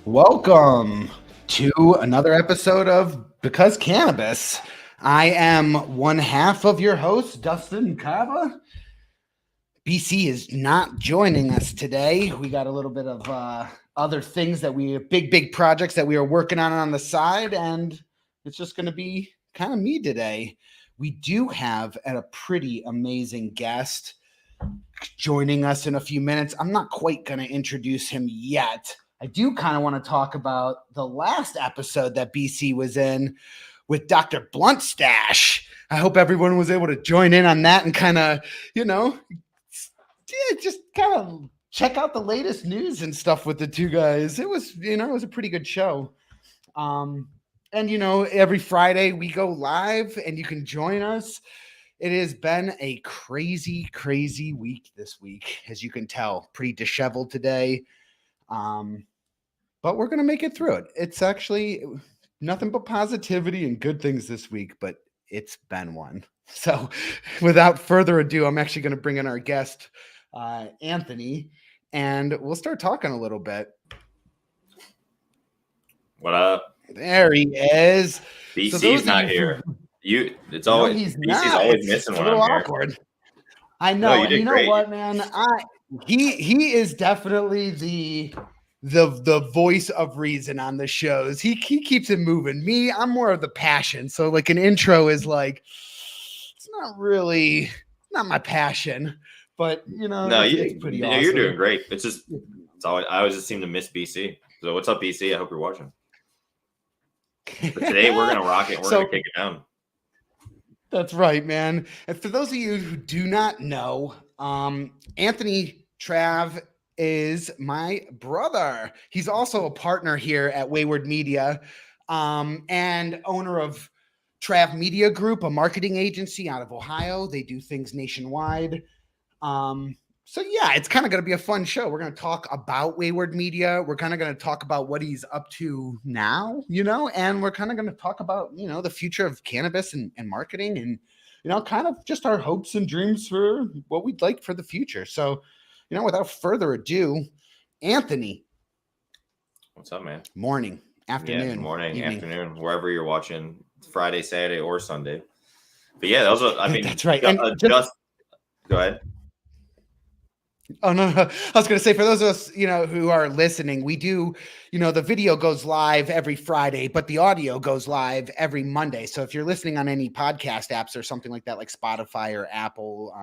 Welcome to another episode of Because Cannabis. I am one half of your host, Dustin Kava. B.C. is not joining us today. We got a little bit of other things that big projects that we are working on the side, and it's just going to be kind of me today. We do have a pretty amazing guest joining us in a few minutes. I'm not quite going to introduce him yet. I do kind of want to talk about the last episode that BC was in with Dr. Bluntstash. I hope everyone was able to join in on that and kind of, just kind of check out the latest news and stuff with the two guys. It was a pretty good show. And every Friday we go live and you can join us. It has been a crazy, crazy week this week, as you can tell. Pretty disheveled today. But we're going to make it through it. It's actually nothing but positivity and good things this week, but it's been one. So without further ado, I'm actually going to bring in our guest, Anthony, and we'll start talking a little bit. What up? There he is. BC's not here. BC's always missing when I'm awkward. Here. I know. No, you know what, man? He is definitely the voice of reason on the shows. He keeps it moving. Me, I'm more of the passion. So like an intro is like, it's not my passion, but it's pretty awesome. You're doing great. I always just seem to miss BC. So what's up, BC? I hope you're watching. But today we're going to rock it. We're going to kick it down. That's right, man. And for those of you who do not know, Anthony Trav is my brother. He's also a partner here at Wayward Media, and owner of Trav Media Group, a marketing agency out of Ohio. They do things nationwide. So yeah, it's kind of going to be a fun show. We're going to talk about Wayward Media. We're kind of going to talk about what he's up to now, and we're kind of going to talk about, the future of cannabis and marketing and, kind of just our hopes and dreams for what we'd like for the future. So, without further ado, Anthony. What's up, man? Morning, afternoon. Yeah, morning, evening. Afternoon, wherever you're watching, Friday, Saturday, or Sunday. But yeah, that's right. Go ahead. Oh, no. I was going to say, for those of us, who are listening, we do, the video goes live every Friday, but the audio goes live every Monday. So if you're listening on any podcast apps or something like that, like Spotify or Apple,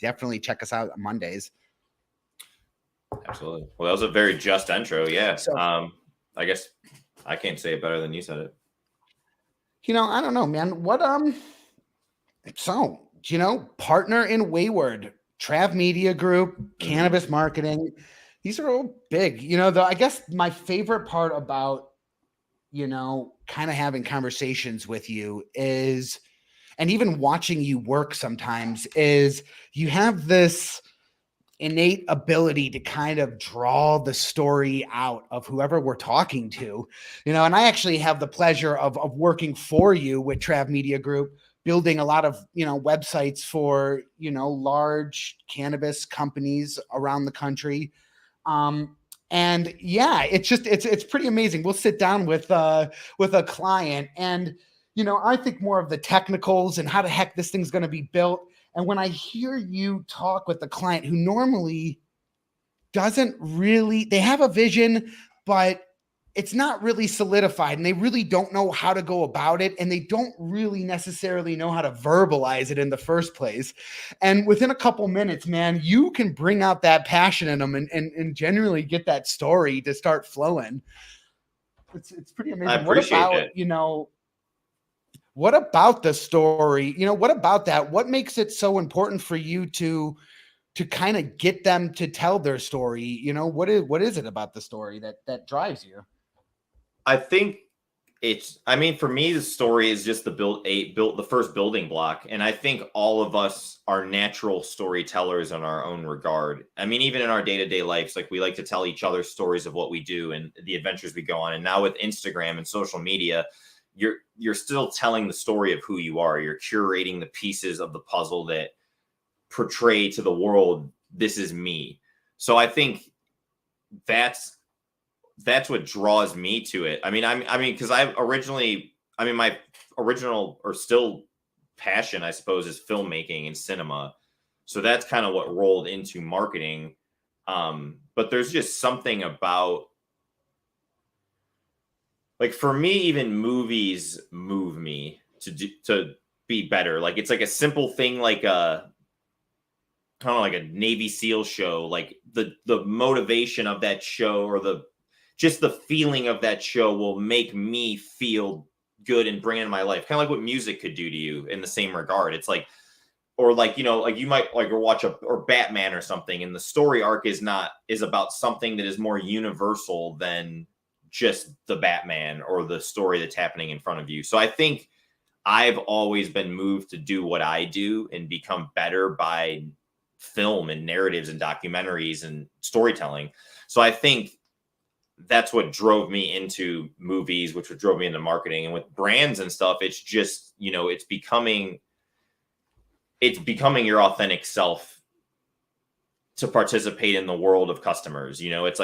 definitely check us out on Mondays. Absolutely. Well, that was a very just intro. Yeah. So, I guess I can't say it better than you said it. I don't know, man. What, partner in Wayward, Trav Media Group, cannabis marketing. These are all big, I guess my favorite part about, kind of having conversations with you is, and even watching you work sometimes, is you have this innate ability to kind of draw the story out of whoever we're talking to, and I actually have the pleasure of working for you with Trav Media Group, building a lot of, websites for, large cannabis companies around the country. And yeah, it's pretty amazing. We'll sit down with a client and, I think more of the technicals and how the heck this thing's going to be built. And when I hear you talk with the client who normally they have a vision, but it's not really solidified and they really don't know how to go about it. And they don't really necessarily know how to verbalize it in the first place. And within a couple minutes, man, you can bring out that passion in them and generally get that story to start flowing. It's pretty amazing. I appreciate it. What about the story? What about that? What makes it so important for you to kind of get them to tell their story? What is it about the story that drives you? I think for me, the story is just the first building block. And I think all of us are natural storytellers in our own regard. Even in our day-to-day lives, like we like to tell each other stories of what we do and the adventures we go on. And now with Instagram and social media, you're still telling the story of who you are. You're curating the pieces of the puzzle that portray to the world, this is me. So I think that's that's what draws me to it. I mean, because my original or still passion, I suppose, is filmmaking and cinema. So that's kind of what rolled into marketing. But there's just something about, like, for me, even movies move me to be better. Like, it's like a simple thing, like a kind of like a Navy SEAL show, like the motivation of that show, or just the feeling of that show will make me feel good and bring it in my life. Kind of like what music could do to you in the same regard. It's like, or like, like you might like watch or Batman or something, and the story arc is about something that is more universal than just the Batman or the story that's happening in front of you. So I think I've always been moved to do what I do and become better by film and narratives and documentaries and storytelling. So I think that's what drove me into movies, which drove me into marketing. And with brands and stuff, it's just, it's becoming your authentic self to participate in the world of customers. It's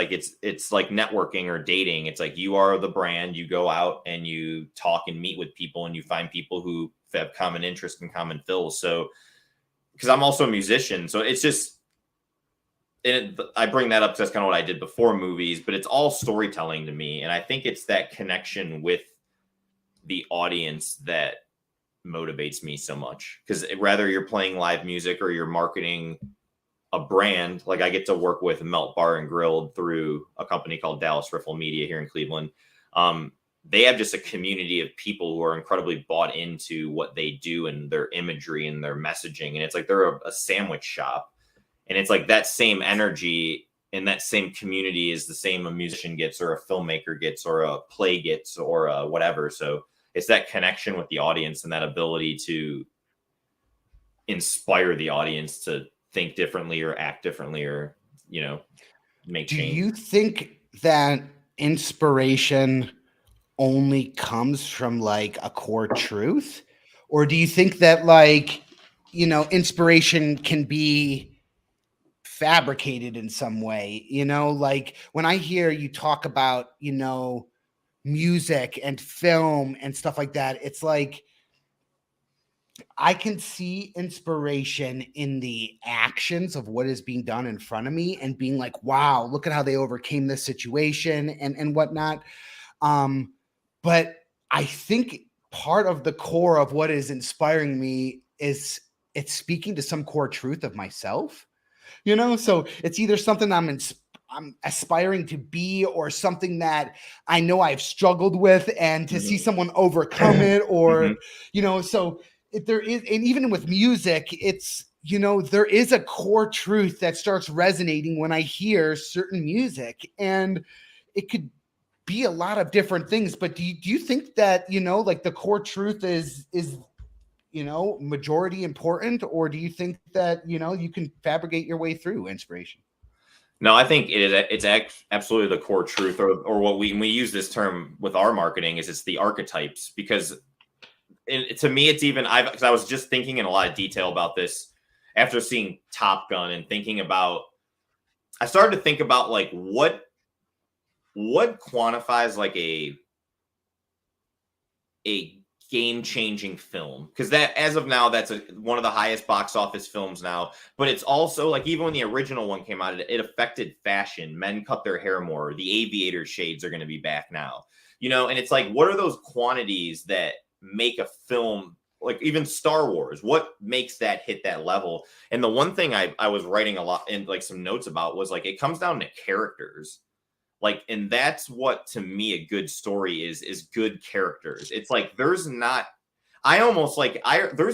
like networking or dating. It's like, you are the brand, you go out and you talk and meet with people, and you find people who have common interests and common fills. So, because I'm also a musician, so it's just, I bring that up because that's kind of what I did before movies, but it's all storytelling to me. And I think it's that connection with the audience that motivates me so much. Because whether you're playing live music or you're marketing a brand, like I get to work with Melt Bar and Grilled through a company called Wayward Media here in Cleveland. They have just a community of people who are incredibly bought into what they do and their imagery and their messaging. And it's like they're a sandwich shop. And it's like that same energy and that same community is the same a musician gets, or a filmmaker gets, or a play gets, or whatever. So it's that connection with the audience and that ability to inspire the audience to think differently or act differently, or, make change. Do you think that inspiration only comes from like a core truth, or do you think that like, inspiration can be fabricated in some way? Like when I hear you talk about, music and film and stuff like that, it's like I can see inspiration in the actions of what is being done in front of me, and being like, wow, look at how they overcame this situation and whatnot. But I think part of the core of what is inspiring me is it's speaking to some core truth of myself, so it's either something I'm aspiring to be, or something that I know I've struggled with, and to see someone overcome it, or, so if there is, and even with music, it's, there is a core truth that starts resonating when I hear certain music, and it could be a lot of different things. But do you think that, like the core truth is majority important, or do you think that, you can fabricate your way through inspiration? No, I think it's absolutely the core truth, or what we use this term with our marketing is it's the archetypes. Because to me, it's even, because I was just thinking in a lot of detail about this after seeing Top Gun, and I started to think about like what quantifies like a game-changing film, because that, as of now, that's one of the highest box office films now. But it's also like, even when the original one came out, it affected fashion. Men cut their hair more. The aviator shades are going to be back now, and it's like, what are those quantities that make a film, like even Star Wars, what makes that hit that level? And the one thing I was writing a lot in like some notes about was like, it comes down to characters. Like, and that's what, to me, a good story is good characters. It's like, there's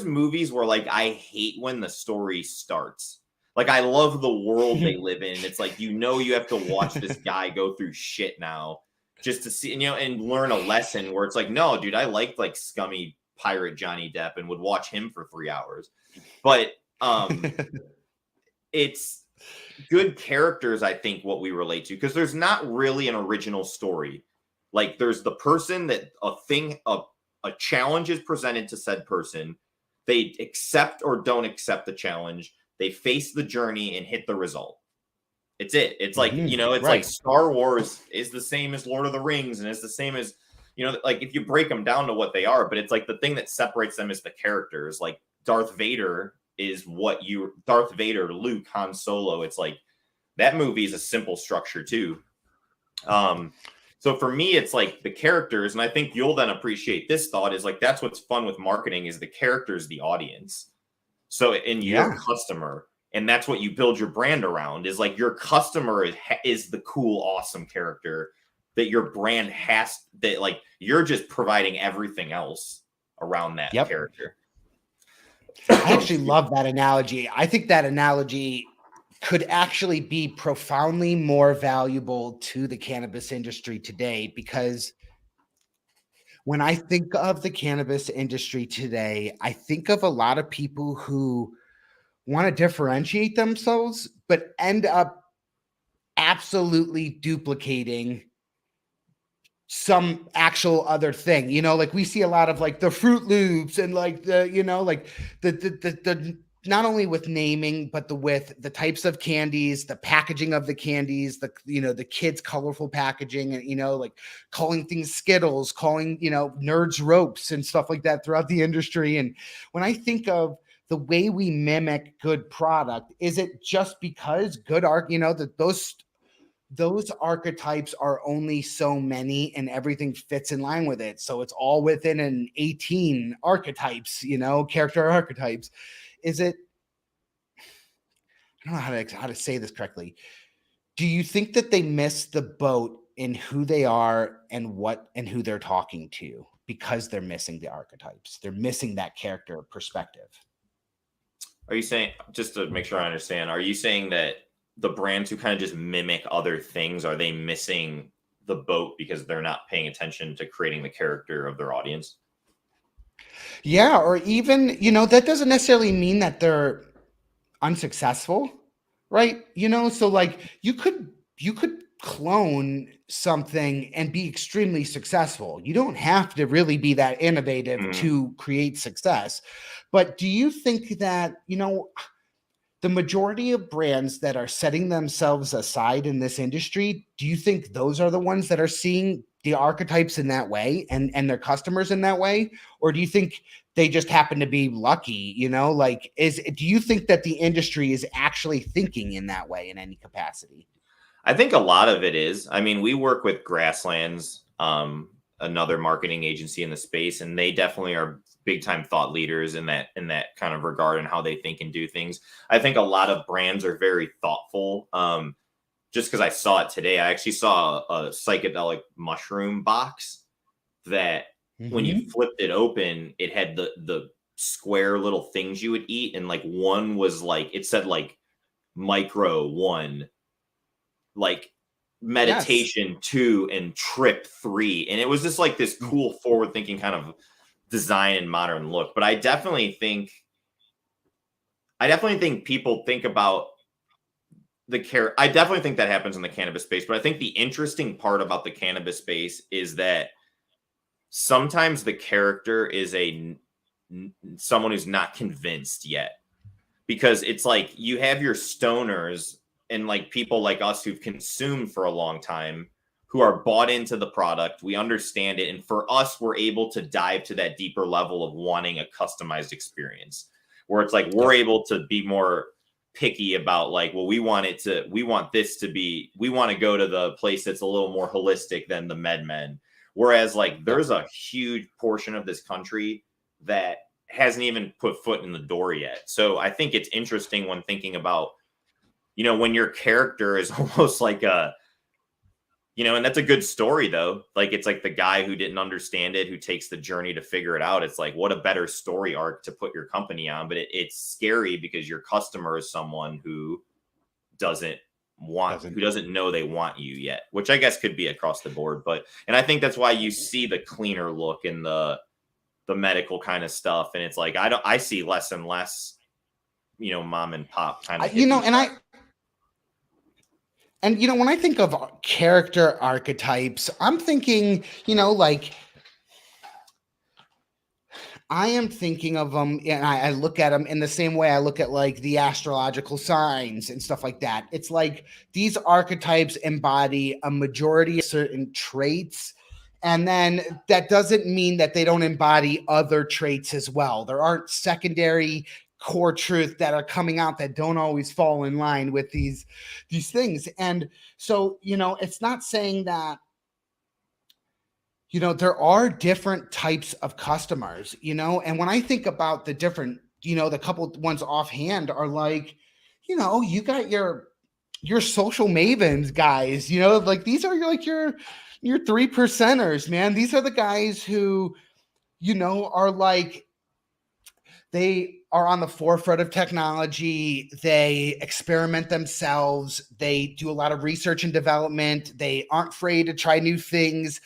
movies where like, I hate when the story starts. Like, I love the world they live in. It's like, you have to watch this guy go through shit now just to see, and learn a lesson, where it's like, no, dude, I liked like scummy pirate Johnny Depp and would watch him for 3 hours. But it's good characters, I think, what we relate to, because there's not really an original story. Like, there's the person that a challenge is presented to said person. They accept or don't accept the challenge. They face the journey and hit the result. It's it. It's like, you know, it's like Star Wars is the same as Lord of the Rings, and it's the same as, you know, like if you break them down to what they are, but it's like the thing that separates them is the characters. Like Darth Vader, Luke, Han Solo. It's like that movie is a simple structure too. So for me, it's like the characters, and I think you'll then appreciate this thought is like, that's what's fun with marketing is the characters, the audience. So in your customer, and that's what you build your brand around is like your customer is the cool, awesome character that your brand has, that like you're just providing everything else around that character. I actually love that analogy. I think that analogy could actually be profoundly more valuable to the cannabis industry today, because when I think of the cannabis industry today, I think of a lot of people who want to differentiate themselves, but end up absolutely duplicating some actual other thing. You know, like we see a lot of like the Fruit Loops and like the, you know, like the not only with naming, but with the types of candies, the packaging of the candies, the, you know, the kids' colorful packaging, and, you know, like calling things Skittles, calling, you know, Nerds ropes and stuff like that throughout the industry. And when I think of the way we mimic good product, is it just because good art, you know, that those archetypes are only so many and everything fits in line with it. So it's all within an 18 archetypes, you know, character archetypes. Is it, I don't know how to say this correctly. Do you think that they miss the boat in who they are and who they're talking to because they're missing the archetypes? They're missing that character perspective. Are you saying, just to make sure I understand, are you saying that the brands who kind of just mimic other things, are they missing the boat because they're not paying attention to creating the character of their audience? Yeah, or even, you know, that doesn't necessarily mean that they're unsuccessful, right? You know, so like you could clone something and be extremely successful. You don't have to really be that innovative to create success. But do you think that, you know, the majority of brands that are setting themselves aside in this industry, do you think those are the ones that are seeing the archetypes in that way and their customers in that way? Or do you think they just happen to be lucky? You know, like, do you think that the industry is actually thinking in that way in any capacity? I think a lot of it is. I mean, we work with Grasslands, another marketing agency in the space, and they definitely are big time thought leaders in that kind of regard and how they think and do things. I think a lot of brands are very thoughtful. Just because I saw it today, I actually saw a psychedelic mushroom box that when you flipped it open, it had the square little things you would eat, and like one was like, it said like micro 1, like meditation 2, and trip 3, and it was just like this cool forward thinking kind of design and modern look. But I definitely think people think about I definitely think that happens in the cannabis space. But I think the interesting part about the cannabis space is that sometimes the character is someone who's not convinced yet, because it's like you have your stoners and like people like us who've consumed for a long time, who are bought into the product. We understand it. And for us, we're able to dive to that deeper level of wanting a customized experience, where it's like, we're able to be more picky about like, well, we want to go to the place that's a little more holistic than the MedMen. Whereas like there's a huge portion of this country that hasn't even put foot in the door yet. So I think it's interesting when thinking about, you know, when your character is almost like you know, and that's a good story though. Like, it's like the guy who didn't understand it, who takes the journey to figure it out. It's like, what a better story arc to put your company on. But it's scary because your customer is someone who doesn't know they want you yet, which I guess could be across the board. And I think that's why you see the cleaner look in the medical kind of stuff. And it's like, I see less and less, you know, mom and pop kind of, you know, and, you know, when I think of character archetypes, I'm thinking, you know, like, I am thinking of them, and I look at them in the same way I look at like the astrological signs and stuff like that. It's like these archetypes embody a majority of certain traits, and then that doesn't mean that they don't embody other traits as well. There aren't secondary core truth that are coming out that don't always fall in line with these things. And so, it's not saying that, there are different types of customers, and when I think about the different, the couple ones offhand are like, you got your social mavens guys, like these are like your 3%ers, man. These are the guys who, are like, they are on the forefront of technology. They experiment themselves. They do a lot of research and development. They aren't afraid to try new things.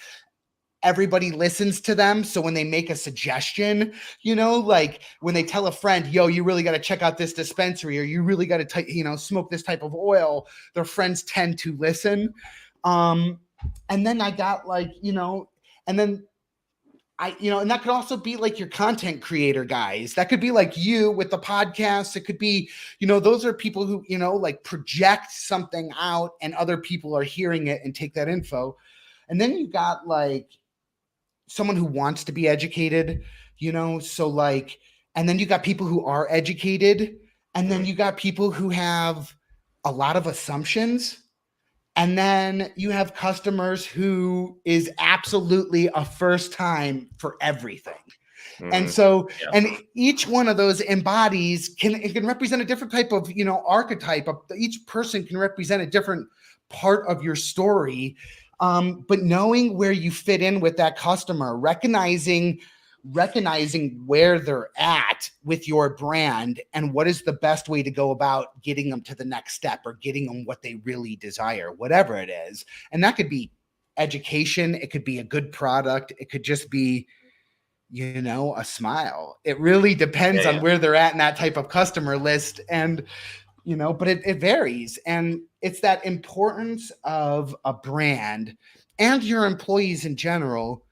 Everybody listens to them. So when they make a suggestion, like when they tell a friend, yo, you really got to check out this dispensary, or you really got to, smoke this type of oil, their friends tend to listen. And then I got like, and then and that could also be like your content creator guys. That could be like you with the podcast. It could be, those are people who, like project something out and other people are hearing it and take that info. And then you got like someone who wants to be educated, so like, and then you got people who are educated, and then you got people who have a lot of assumptions. And then you have customers who is absolutely a first time for everything. And so, and each one of those embodies it can represent a different type of, archetype. Each person can represent a different part of your story. But knowing where you fit in with that customer, recognizing where they're at with your brand and what is the best way to go about getting them to the next step or getting them what they really desire, whatever it is. And that could be education. It could be a good product. It could just be, a smile. It really depends on where they're at in that type of customer list. And, but it varies. And it's that importance of a brand and your employees in general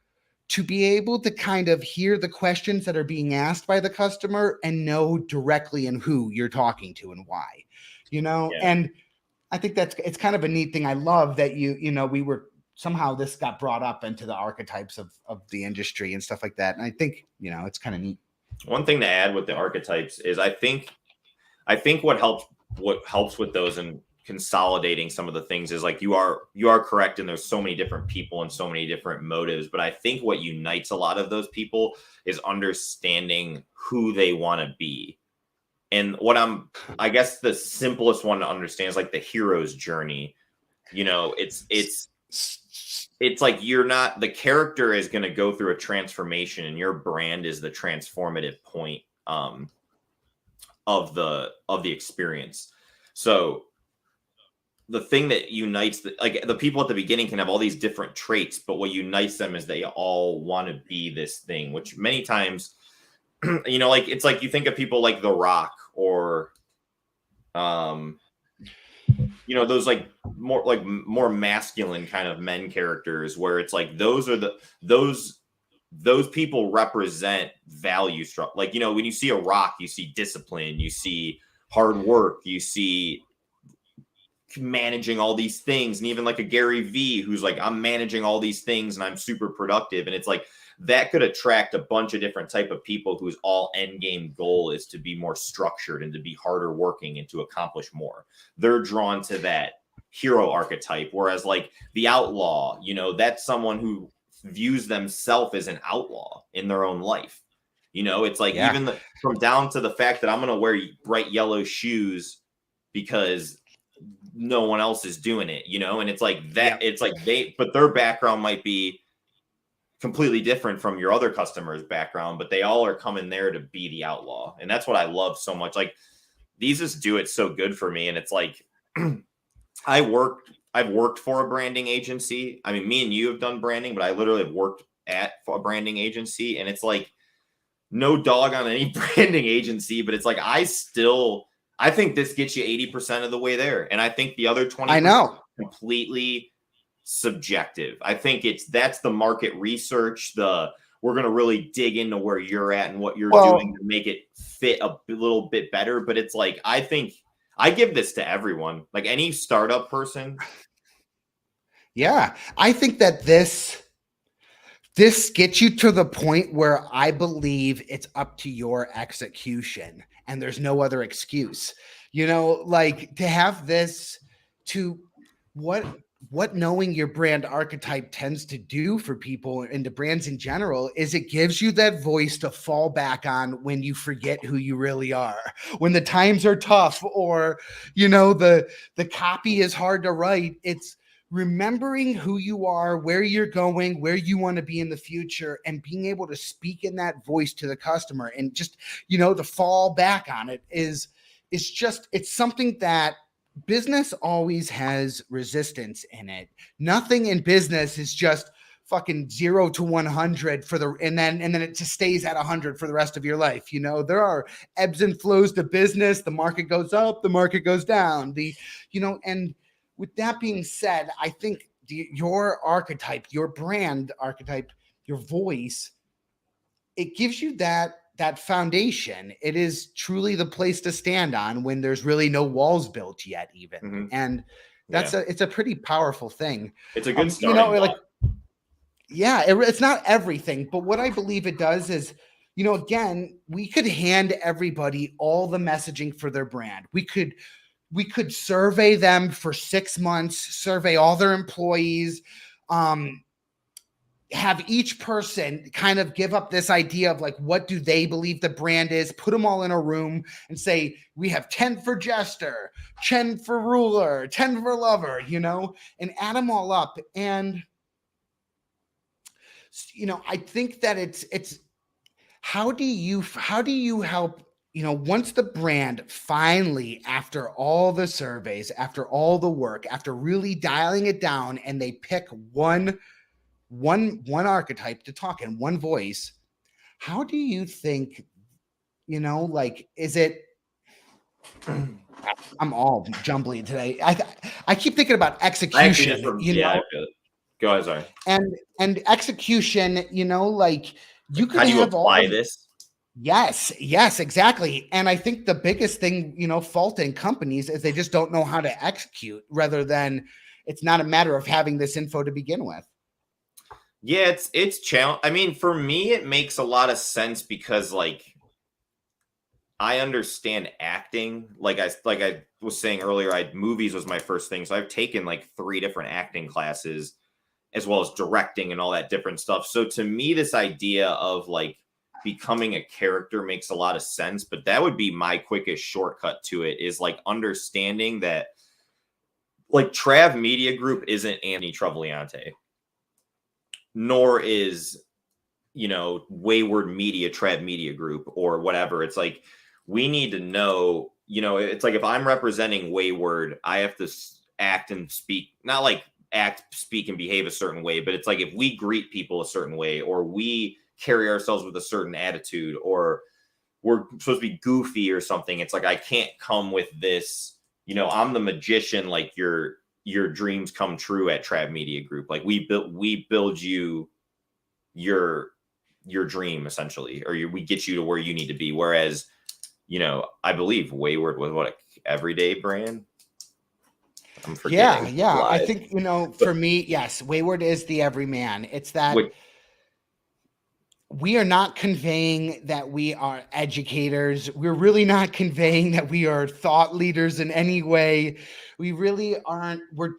to be able to kind of hear the questions that are being asked by the customer and know directly and who you're talking to and why, and I think it's kind of a neat thing. I love that we were somehow this got brought up into the archetypes of the industry and stuff like that. And I think, it's kind of neat. One thing to add with the archetypes is I think what helps with those and consolidating some of the things is like you are correct, and there's so many different people and so many different motives, but I think what unites a lot of those people is understanding who they want to be. And I guess the simplest one to understand is like the hero's journey. It's like the character is going to go through a transformation, and your brand is the transformative point of the experience. So the thing that unites the people at the beginning can have all these different traits, but what unites them is they all want to be this thing, which many times, like it's like you think of people like The Rock or, those like more masculine kind of men characters where it's like those people represent value structure. Like, when you see a Rock, you see discipline, you see hard work, you see managing all these things. And even like a Gary V who's like, I'm managing all these things and I'm super productive. And it's like, that could attract a bunch of different type of people whose all end game goal is to be more structured and to be harder working and to accomplish more. They're drawn to that hero archetype. Whereas like the outlaw, that's someone who views themselves as an outlaw in their own life. It's like even from down to the fact that I'm going to wear bright yellow shoes because no one else is doing it, and it's like that. It's like but their background might be completely different from your other customer's background, but they all are coming there to be the outlaw. And that's what I love so much. Like these just do it so good for me. And it's like, I've worked for a branding agency. I mean, me and you have done branding, but I literally have worked at a branding agency, and it's like no dog on any branding agency, but it's like, I think this gets you 80% of the way there. And I think the other 20% is completely subjective. I think that's the market research, the we're going to really dig into where you're at and what you're Well, doing to make it fit a little bit better. But it's like, I think I give this to everyone, like any startup person. yeah, I think that this gets you to the point where I believe it's up to your execution and there's no other excuse. You know, like to have this to what knowing your brand archetype tends to do for people and to brands in general is it gives you that voice to fall back on when you forget who you really are, when the times are tough, or you know the copy is hard to write. It's remembering who you are, where you're going, where you want to be in the future, and being able to speak in that voice to the customer and just, you know, to fall back on it is just, it's something that business always has resistance in it. Nothing in business is just fucking 0 to 100 for the, and then it just stays at 100 for the rest of your life. You know, there are ebbs and flows to business. The market goes up, the market goes down, you know, and with that being said, I think your archetype, your brand archetype, your voice, it gives you that foundation. It is truly the place to stand on when there's really no walls built yet, even. Mm-hmm. And it's a pretty powerful thing. It's a good starting you know, block. like, yeah, it's not everything, but what I believe it does is, you know, again, we could hand everybody all the messaging for their brand. We could survey them for 6 months, survey all their employees, have each person kind of give up this idea of like, what do they believe the brand is, put them all in a room and say, we have 10 for jester, 10 for ruler, 10 for lover, you know, and add them all up. And, you know, I think that it's how do you help, you know, once the brand finally, after all the surveys, after all the work, after really dialing it down, and they pick one archetype to talk in, one voice, how do you think, you know, like, is it, I'm all jumbly today. I keep thinking about execution, you know, go ahead, sorry. And execution, you know, like you could how do you have apply all this? Yes, exactly. And I think the biggest thing, you know, faulting companies is they just don't know how to execute, rather than it's not a matter of having this info to begin with. Yeah, it's challenge. I mean, for me, it makes a lot of sense because, like, I understand acting. Like I was saying earlier, movies was my first thing, so I've taken like 3 different acting classes, as well as directing and all that different stuff. So to me, this idea of like becoming a character makes a lot of sense. But that would be my quickest shortcut to it, is like understanding that, like, Trav Media Group isn't Anthony Travagliante, nor is, you know, Wayward Media, Trav Media Group, or whatever. It's like, we need to know, you know, it's like if I'm representing Wayward, I have to act and speak, not like act, speak, and behave a certain way, but it's like if we greet people a certain way, or we carry ourselves with a certain attitude, or we're supposed to be goofy or something, it's like I can't come with this, you know, I'm the magician, like your dreams come true at Trav Media Group. Like we build you your dream, essentially, or we get you to where you need to be. Whereas, you know, I believe Wayward was what, everyday brand. I'm forgetting. Yeah. I think, you know, for me, yes, Wayward is the everyman. It's that we are not conveying that we are educators. We're really not conveying that we are thought leaders in any way. We really aren't. We're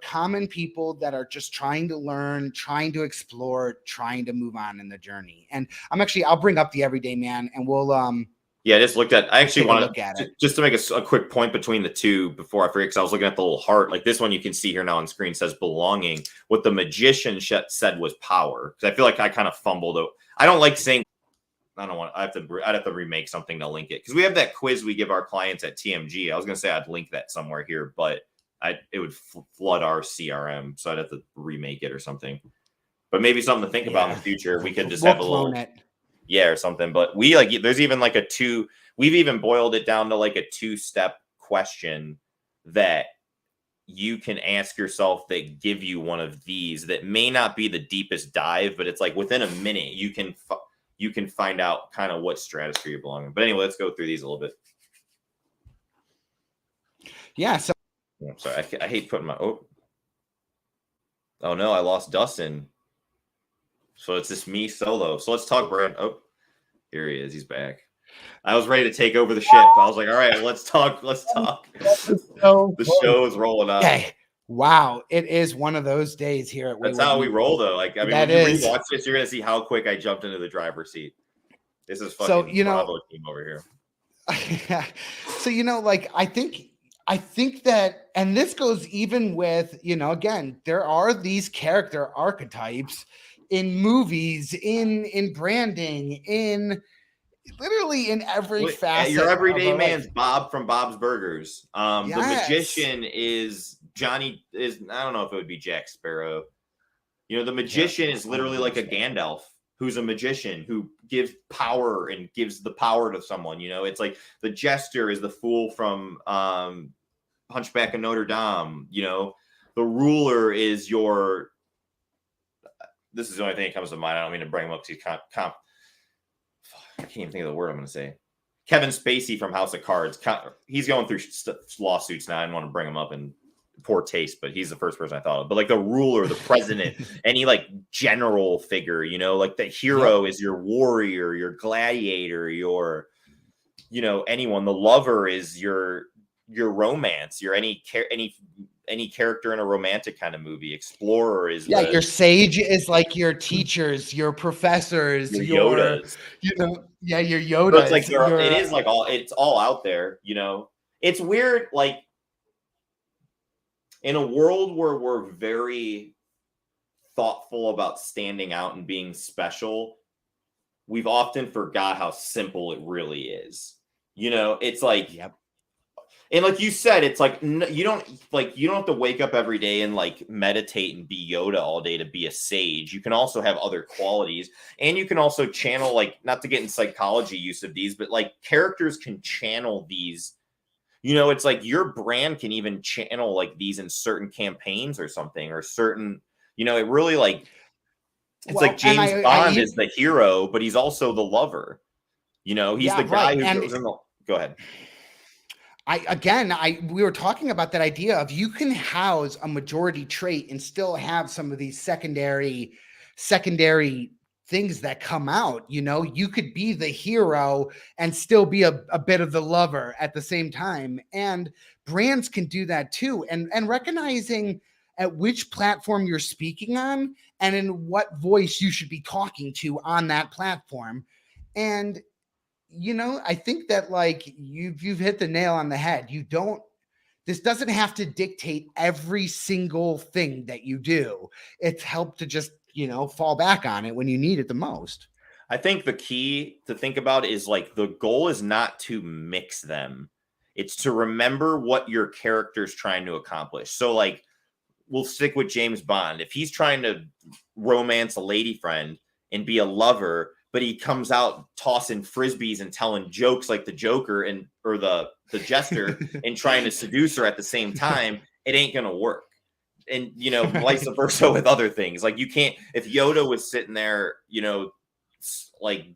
common people that are just trying to learn, trying to explore, trying to move on in the journey. And I'll bring up the everyday man, and we'll yeah, I just looked at. I actually want to look at it just to make a quick point between the two before I forget, because I was looking at the little heart. Like this one, you can see here now on screen, says belonging. What the magician said was power, because I feel like I kind of fumbled. I don't like saying. I don't want. I'd have to remake something to link it, because we have that quiz we give our clients at TMG. I was gonna say I'd link that somewhere here, but it would flood our CRM, so I'd have to remake it or something. But maybe something to think about in the future. We could just have a little. Yeah, or something. But we like, there's even like we've even boiled it down to like a 2-step question that you can ask yourself that give you one of these that may not be the deepest dive, but it's like within a minute you can find out kind of what stratosphere you belong in. But anyway, let's go through these a little bit. Yeah. So I'm sorry, I hate putting my oh no, I lost Dustin. So it's just me solo. So let's talk, Brad. Oh, here he is. He's back. I was ready to take over the ship. I was like, all right, let's talk. The show is rolling out. Okay. Wow. It is one of those days here at That's Wayward how we Media. roll, though. Like, I mean, That when you is. rewatch this, you're going to see how quick I jumped into the driver's seat. This is fucking So, you know, Bravo team over here. So, you know, like, I think that, and this goes even with, you know, again, there are these character archetypes in movies, in branding, in literally in every facet. Your everyday man's Bob from Bob's Burgers. Yes. The magician is Johnny. I don't know if it would be Jack Sparrow. You know, the magician is literally like a Gandalf who's a magician who gives power and gives the power to someone. You know, it's like the jester is the fool from Hunchback of Notre Dame. You know, the ruler is your. This is the only thing that comes to mind. I don't mean to bring him up to comp. I can't even think of the word I'm going to say. Kevin Spacey from House of Cards. He's going through lawsuits now. I didn't want to bring him up in poor taste, but he's the first person I thought of. But like the ruler, the president, any like general figure, you know, like the hero is your warrior, your gladiator, your, you know, anyone. The lover is your romance. Your any character in a romantic kind of movie. Explorer is your sage is like your teachers, your professors, your Yodas. You know, your Yodas. So it's like it is like it's all out there. You know, it's weird. Like in a world where we're very thoughtful about standing out and being special, we've often forgot how simple it really is. You know, it's like. Yep. And like you said, it's like you don't have to wake up every day and like meditate and be Yoda all day to be a sage. You can also have other qualities, and you can also channel, like, not to get in psychology use of these, but like characters can channel these. You know, it's like your brand can even channel like these in certain campaigns or something, or certain, you know, it really like it's like James Bond is the hero, but he's also the lover. You know, he's the guy who goes in the. Go ahead. We were talking about that idea of you can house a majority trait and still have some of these secondary things that come out. You know, you could be the hero and still be a bit of the lover at the same time. And brands can do that too. And recognizing at which platform you're speaking on and in what voice you should be talking to on that platform. And you know, I think that like you've hit the nail on the head. This doesn't have to dictate every single thing that you do. It's helped to just, you know, fall back on it when you need it the most. I think the key to think about is like the goal is not to mix them. It's to remember what your character's trying to accomplish. So like we'll stick with James Bond. If he's trying to romance a lady friend and be a lover, but he comes out tossing frisbees and telling jokes like the Joker or the jester and trying to seduce her at the same time, it ain't gonna work. And you know, vice versa with other things. Like you can't. If Yoda was sitting there, you know, like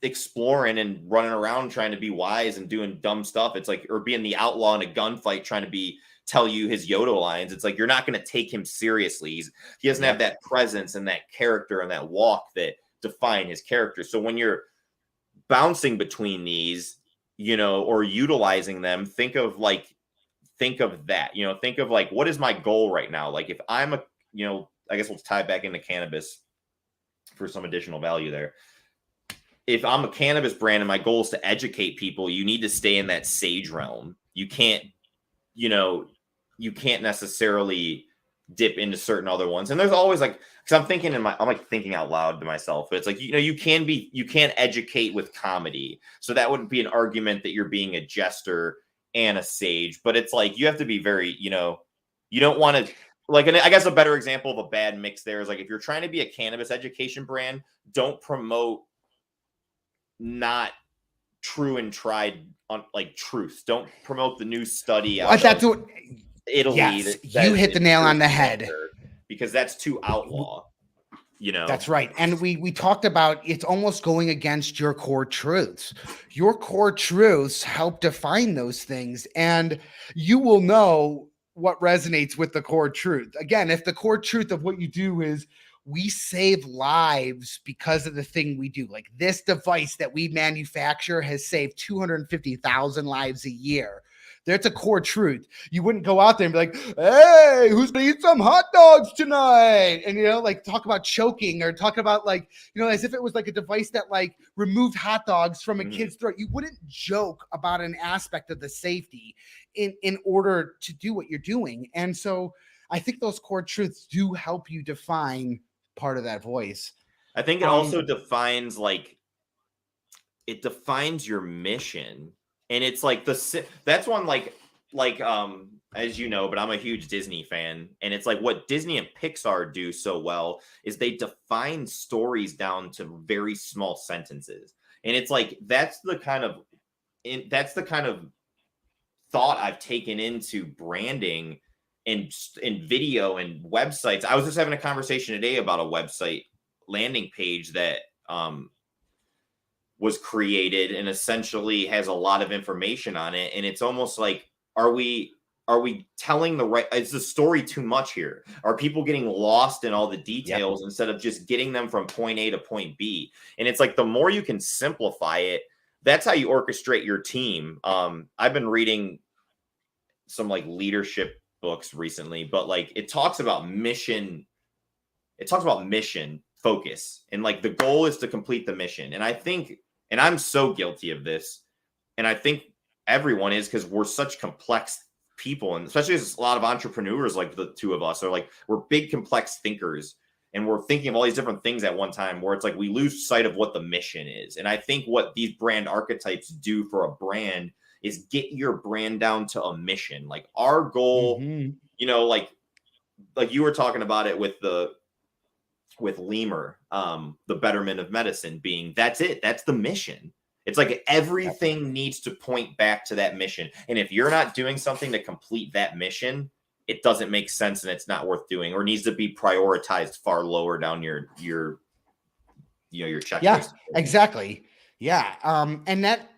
exploring and running around trying to be wise and doing dumb stuff, it's like, or being the outlaw in a gunfight trying to tell you his Yoda lines. It's like you're not going to take him seriously. He doesn't have that presence and that character and that walk that define his character. So when you're bouncing between these, you know, or utilizing them, think of that, you know, think of like, what is my goal right now? Like if I'm you know, I guess we'll tie back into cannabis for some additional value there. If I'm a cannabis brand and my goal is to educate people, you need to stay in that sage realm. You can't necessarily dip into certain other ones. And there's always like, because I'm thinking out loud to myself, but it's like, you know, you can't educate with comedy. So that wouldn't be an argument that you're being a jester and a sage, but it's like, you have to be very, you know, you don't want to like, and I guess a better example of a bad mix there is like, if you're trying to be a cannabis education brand, don't promote not true and tried on like truth. Don't promote the new study. Italy Yes, that you is hit the nail on the enforcing head. there, because that's too outlaw, That's right. And we talked about it's almost going against your core truths. Your core truths help define those things, and you will know what resonates with the core truth. Again, if the core truth of what you do is we save lives because of the thing we do, like this device that we manufacture has saved 250,000 lives a year. That's a core truth. You wouldn't go out there and be like, hey, who's gonna eat some hot dogs tonight? And, like talk about choking or talk about like, as if it was like a device that like removed hot dogs from a kid's throat. You wouldn't joke about an aspect of the safety in order to do what you're doing. And so I think those core truths do help you define part of that voice. I think it also defines your mission. And it's like that's one like as you know, but I'm a huge Disney fan, and it's like what Disney and Pixar do so well is they define stories down to very small sentences. And it's like that's the kind of thought I've taken into branding and video and websites. I was just having a conversation today about a website landing page that was created and essentially has a lot of information on it. And it's almost like, are we telling the right, is the story too much here? Are people getting lost in all the details instead of just getting them from point A to point B? And it's like, the more you can simplify it, that's how you orchestrate your team. I've been reading some like leadership books recently, but like it talks about mission focus, and like the goal is to complete the mission. And I think, and I'm so guilty of this, and I think everyone is, because we're such complex people, and especially as a lot of entrepreneurs like the two of us are, like we're big complex thinkers, and we're thinking of all these different things at one time, where it's like we lose sight of what the mission is. And I think what these brand archetypes do for a brand is get your brand down to a mission. Like our goal, like you were talking about it with Lemur, the betterment of medicine being, that's it. That's the mission. It's like everything needs to point back to that mission. And if you're not doing something to complete that mission, it doesn't make sense, and it's not worth doing, or needs to be prioritized far lower down your checklist. Yeah, exactly. Yeah. And that,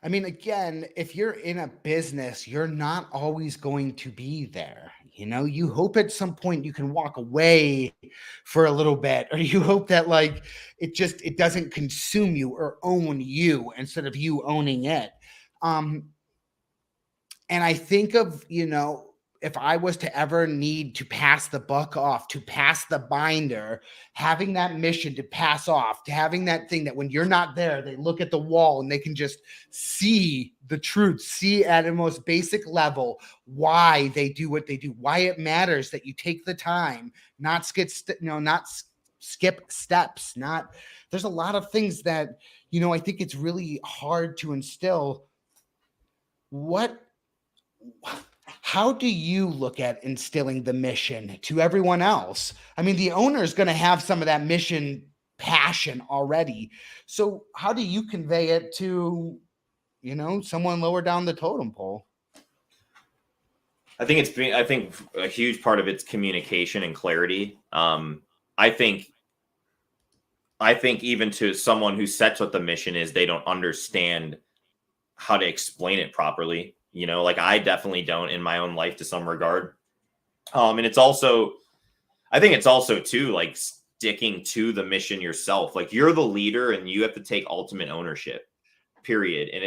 I mean, again, if you're in a business, you're not always going to be there. You hope at some point you can walk away for a little bit, or you hope that like it doesn't consume you or own you instead of you owning it. And I think of, if I was to ever need to pass the buck off, to pass the binder, having that mission to pass off, to having that thing that when you're not there, they look at the wall and they can just see the truth, see at a most basic level why they do what they do, why it matters that you take the time, not skip steps, there's a lot of things that, I think it's really hard to instill. How do you look at instilling the mission to everyone else? I mean, the owner is going to have some of that mission passion already. So how do you convey it to, someone lower down the totem pole? I think a huge part of it's communication and clarity. I think even to someone who sets what the mission is, they don't understand how to explain it properly. Like I definitely don't in my own life to some regard. And it's also, I think it's also too, like sticking to the mission yourself. Like you're the leader and you have to take ultimate ownership, period. And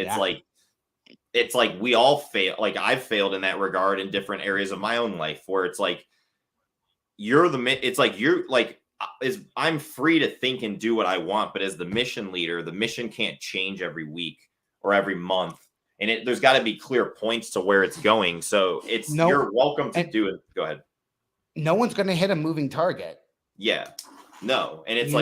it's like we all fail. Like I've failed in that regard in different areas of my own life, where it's like, I'm free to think and do what I want, but as the mission leader, the mission can't change every week or every month. And there's got to be clear points to where it's going. So you're welcome to do it. Go ahead. No one's going to hit a moving target. Yeah, no. And it's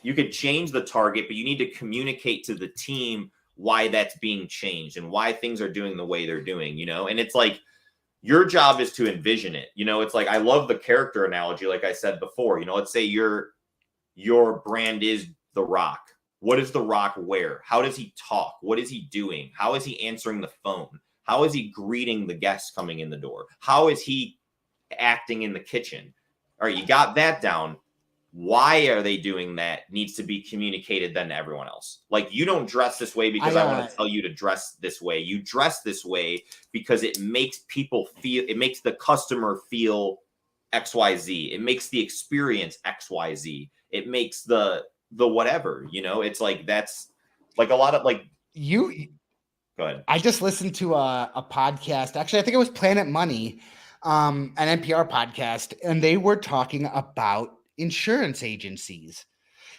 you could change the target, but you need to communicate to the team why that's being changed and why things are doing the way they're doing, and it's like, your job is to envision it. It's like, I love the character analogy. Like I said before, let's say your brand is The Rock. What does The Rock wear? How does he talk? What is he doing? How is he answering the phone? How is he greeting the guests coming in the door? How is he acting in the kitchen? All right, you got that down. Why are they doing that needs to be communicated then to everyone else. Like, you don't dress this way because I want to tell you to dress this way. You dress this way because it makes people feel, it makes the customer feel XYZ. It makes the experience XYZ. It makes the whatever, you know, it's like, that's like a lot of like you. Go ahead. I just listened to a podcast. Actually, I think it was Planet Money, an NPR podcast, and they were talking about insurance agencies.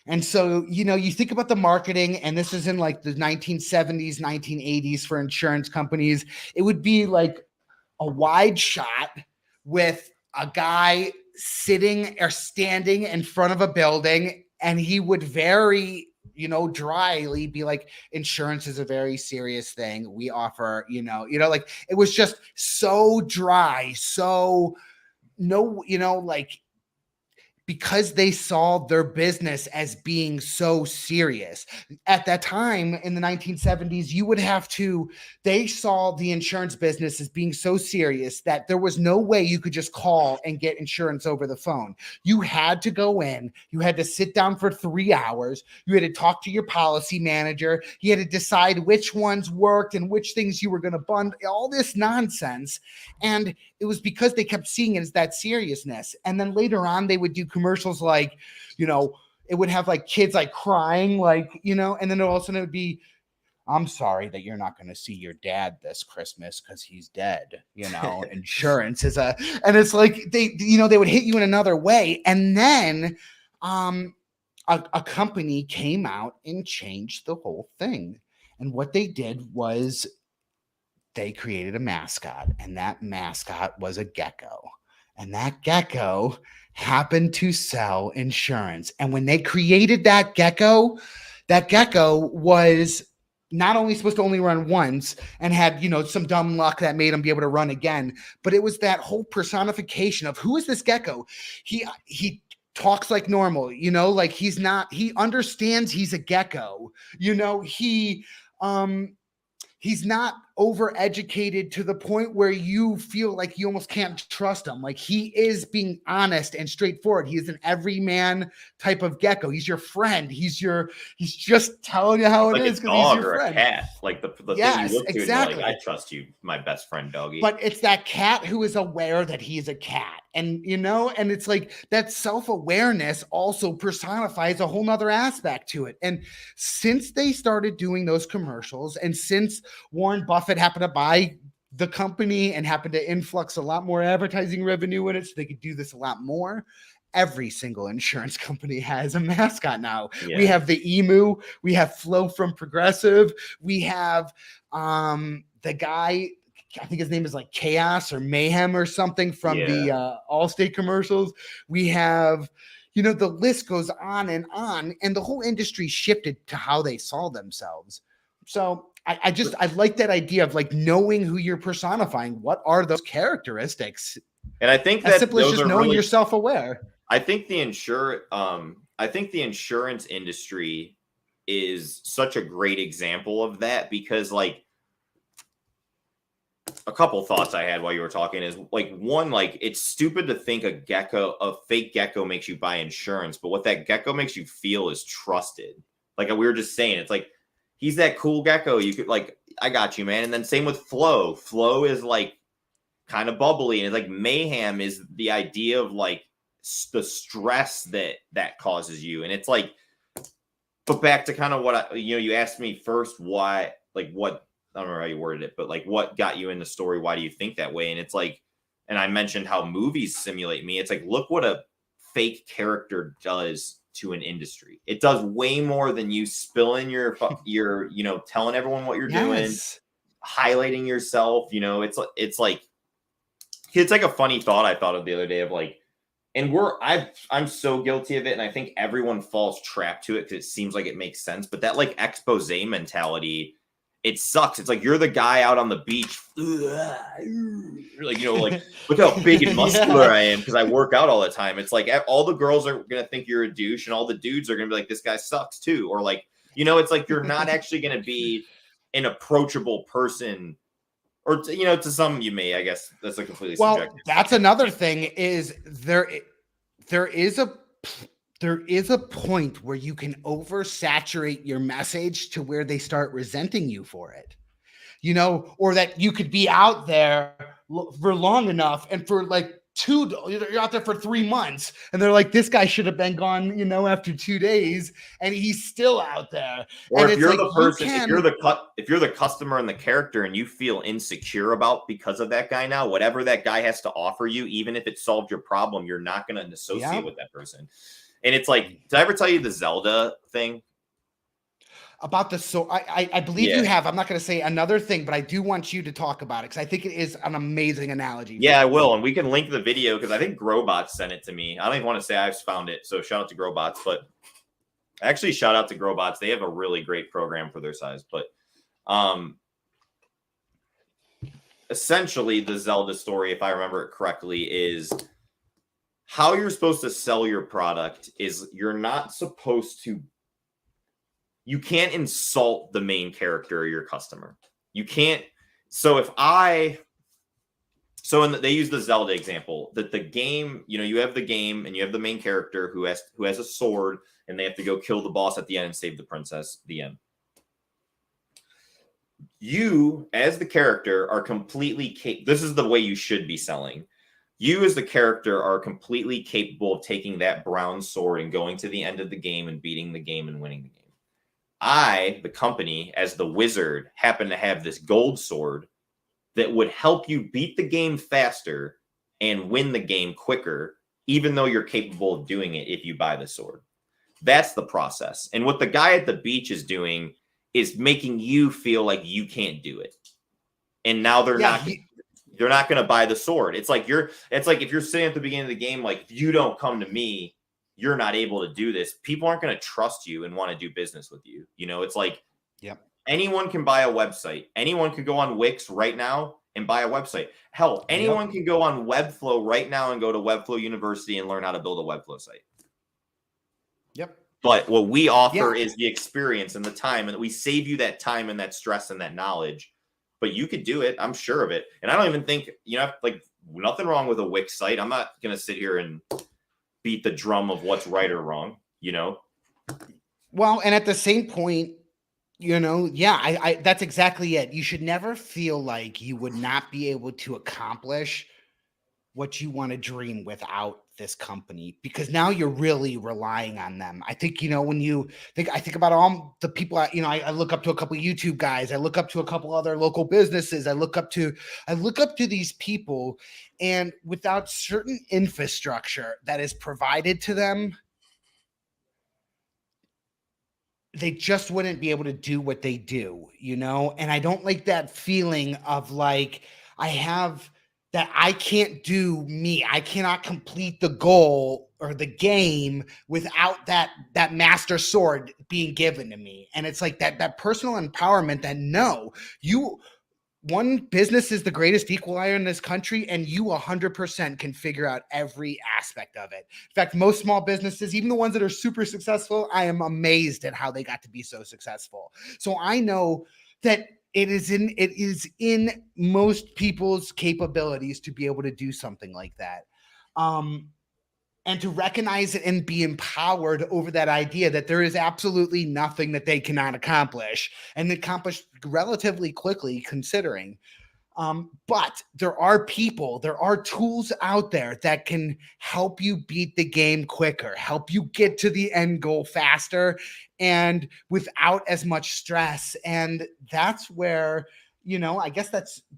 And so, you know, you think about the marketing, and this is in like the 1970s, 1980s for insurance companies. It would be like a wide shot with a guy sitting or standing in front of a building, and he would very, you know, dryly be like, insurance is a very serious thing. We offer, you know, like it was just so dry, so no, you know, like, because they saw their business as being so serious. At that time in the 1970s, you would have to, they saw the insurance business as being so serious that there was no way you could just call and get insurance over the phone. You had to go in, you had to sit down for 3 hours, you had to talk to your policy manager, you had to decide which ones worked and which things you were going to bundle, all this nonsense. And it was because they kept seeing it as that seriousness. And then later on, they would do commercials like, you know, it would have like kids like crying, like, you know, and then all of a sudden it would be, I'm sorry that you're not going to see your dad this Christmas because he's dead. You know, insurance is and it's like they, you know, they would hit you in another way. And then a company came out and changed the whole thing. And what they did was they created a mascot, and that mascot was a gecko. And that gecko happened to sell insurance. And when they created that gecko was not only supposed to only run once and had, you know, some dumb luck that made him be able to run again, but it was that whole personification of who is this gecko? He talks like normal, you know, like he understands he's a gecko, you know, he's not overeducated to the point where you feel like you almost can't trust him. Like, he is being honest and straightforward. He is an everyman type of gecko. He's your friend. He's just telling you how it is because he's your friend. A cat, like the yes, thing you look to exactly. And you're like, I trust you, my best friend, doggy. But it's that cat who is aware that he is a cat. And, you know, and it's like that self-awareness also personifies a whole nother aspect to it. And since they started doing those commercials, and since Warren Buffett happened to buy the company and happened to influx a lot more advertising revenue in it so they could do this a lot more, every single insurance company has a mascot now. Yeah. We have the emu, we have Flo from Progressive, we have the guy, I think his name is like Chaos or Mayhem or something from the Allstate commercials. We have, you know, the list goes on, and the whole industry shifted to how they saw themselves. So I like that idea of like knowing who you're personifying. What are those characteristics? And I think that simple as just knowing really, you're self-aware. I think the insurance industry is such a great example of that, because like, a couple thoughts I had while you were talking is like, one, like, it's stupid to think a fake gecko makes you buy insurance, but what that gecko makes you feel is trusted. Like we were just saying, it's like, he's that cool gecko. You could like, I got you, man. And then same with Flo. Flo is like kind of bubbly, and it's like Mayhem is the idea of like the stress that causes you. And it's like, but back to kind of what you asked me first, why, like what, I don't know how you worded it, but like what got you in the story? Why do you think that way? And it's like, and I mentioned how movies simulate me. It's like, look what a fake character does to an industry. It does way more than you spilling your you know, telling everyone what you're doing, highlighting yourself. You know, it's like a funny thought I thought of the other day of like, and I'm so guilty of it, and I think everyone falls trapped to it because it seems like it makes sense. But that like expose mentality, it sucks. It's like you're the guy out on the beach, like, you know, like, look how big and muscular I am because I work out all the time. It's like all the girls are gonna think you're a douche, and all the dudes are gonna be like, this guy sucks too. Or like, you know, it's like you're not actually gonna be an approachable person or to some you may. I guess that's a completely Well, subjective. that's another thing. Is there is a point where you can oversaturate your message to where they start resenting you for it, or that you could be out there for long enough and for like you're out there for 3 months and they're like, this guy should have been gone, after 2 days, and he's still out there. Or And if it's you're like, the person, if you're the customer and the character and you feel insecure because of that guy now, whatever that guy has to offer you, even if it solved your problem, you're not going to associate with that person. And it's like, did I ever tell you the Zelda thing? About I believe you have. I'm not going to say another thing, but I do want you to talk about it because I think it is an amazing analogy. Yeah, I will. And we can link the video because I think Growbots sent it to me. I don't even want to say I've found it. So shout out to Growbots, but actually shout out to Growbots. They have a really great program for their size. But essentially the Zelda story, if I remember it correctly, is how you're supposed to sell your product is you're not supposed to. You can't insult the main character or your customer. You can't. So they use the Zelda example that the game, you have the game and you have the main character who has a sword and they have to go kill the boss at the end and save the princess. The end. You, as the character, are completely this is the way you should be selling. You, as the character, are completely capable of taking that brown sword and going to the end of the game and beating the game and winning the game. I, the company, as the wizard, happen to have this gold sword that would help you beat the game faster and win the game quicker, even though you're capable of doing it if you buy the sword. That's the process. And what the guy at the beach is doing is making you feel like you can't do it. And now they're not going to buy the sword. It's like if you're sitting at the beginning of the game, like, if you don't come to me, you're not able to do this. People aren't going to trust you and want to do business with you. It's like, anyone can buy a website. Anyone can go on Wix right now and buy a website. Hell, anyone can go on Webflow right now and go to Webflow University and learn how to build a Webflow site. Yep. But what we offer is the experience and the time, and we save you that time and that stress and that knowledge. But you could do it. I'm sure of it. And I don't even think, like, nothing wrong with a Wix site. I'm not going to sit here and beat the drum of what's right or wrong, Well, and at the same point, I that's exactly it. You should never feel like you would not be able to accomplish what you want to dream without this company, because now you're really relying on them. I think, I think about all the people, I look up to a couple of YouTube guys. I look up to a couple other local businesses. I look up to these people, and without certain infrastructure that is provided to them, they just wouldn't be able to do what they do, And I don't like that feeling of like, I can't do me. I cannot complete the goal or the game without that master sword being given to me. And it's like that personal empowerment that one business is the greatest equalizer in this country, and you 100% can figure out every aspect of it. In fact, most small businesses, even the ones that are super successful, I am amazed at how they got to be so successful. So I know that it is in most people's capabilities to be able to do something like that. And to recognize it and be empowered over that idea that there is absolutely nothing that they cannot accomplish, and accomplish relatively quickly, considering. But there are tools out there that can help you beat the game quicker, help you get to the end goal faster and without as much stress. And that's where, I guess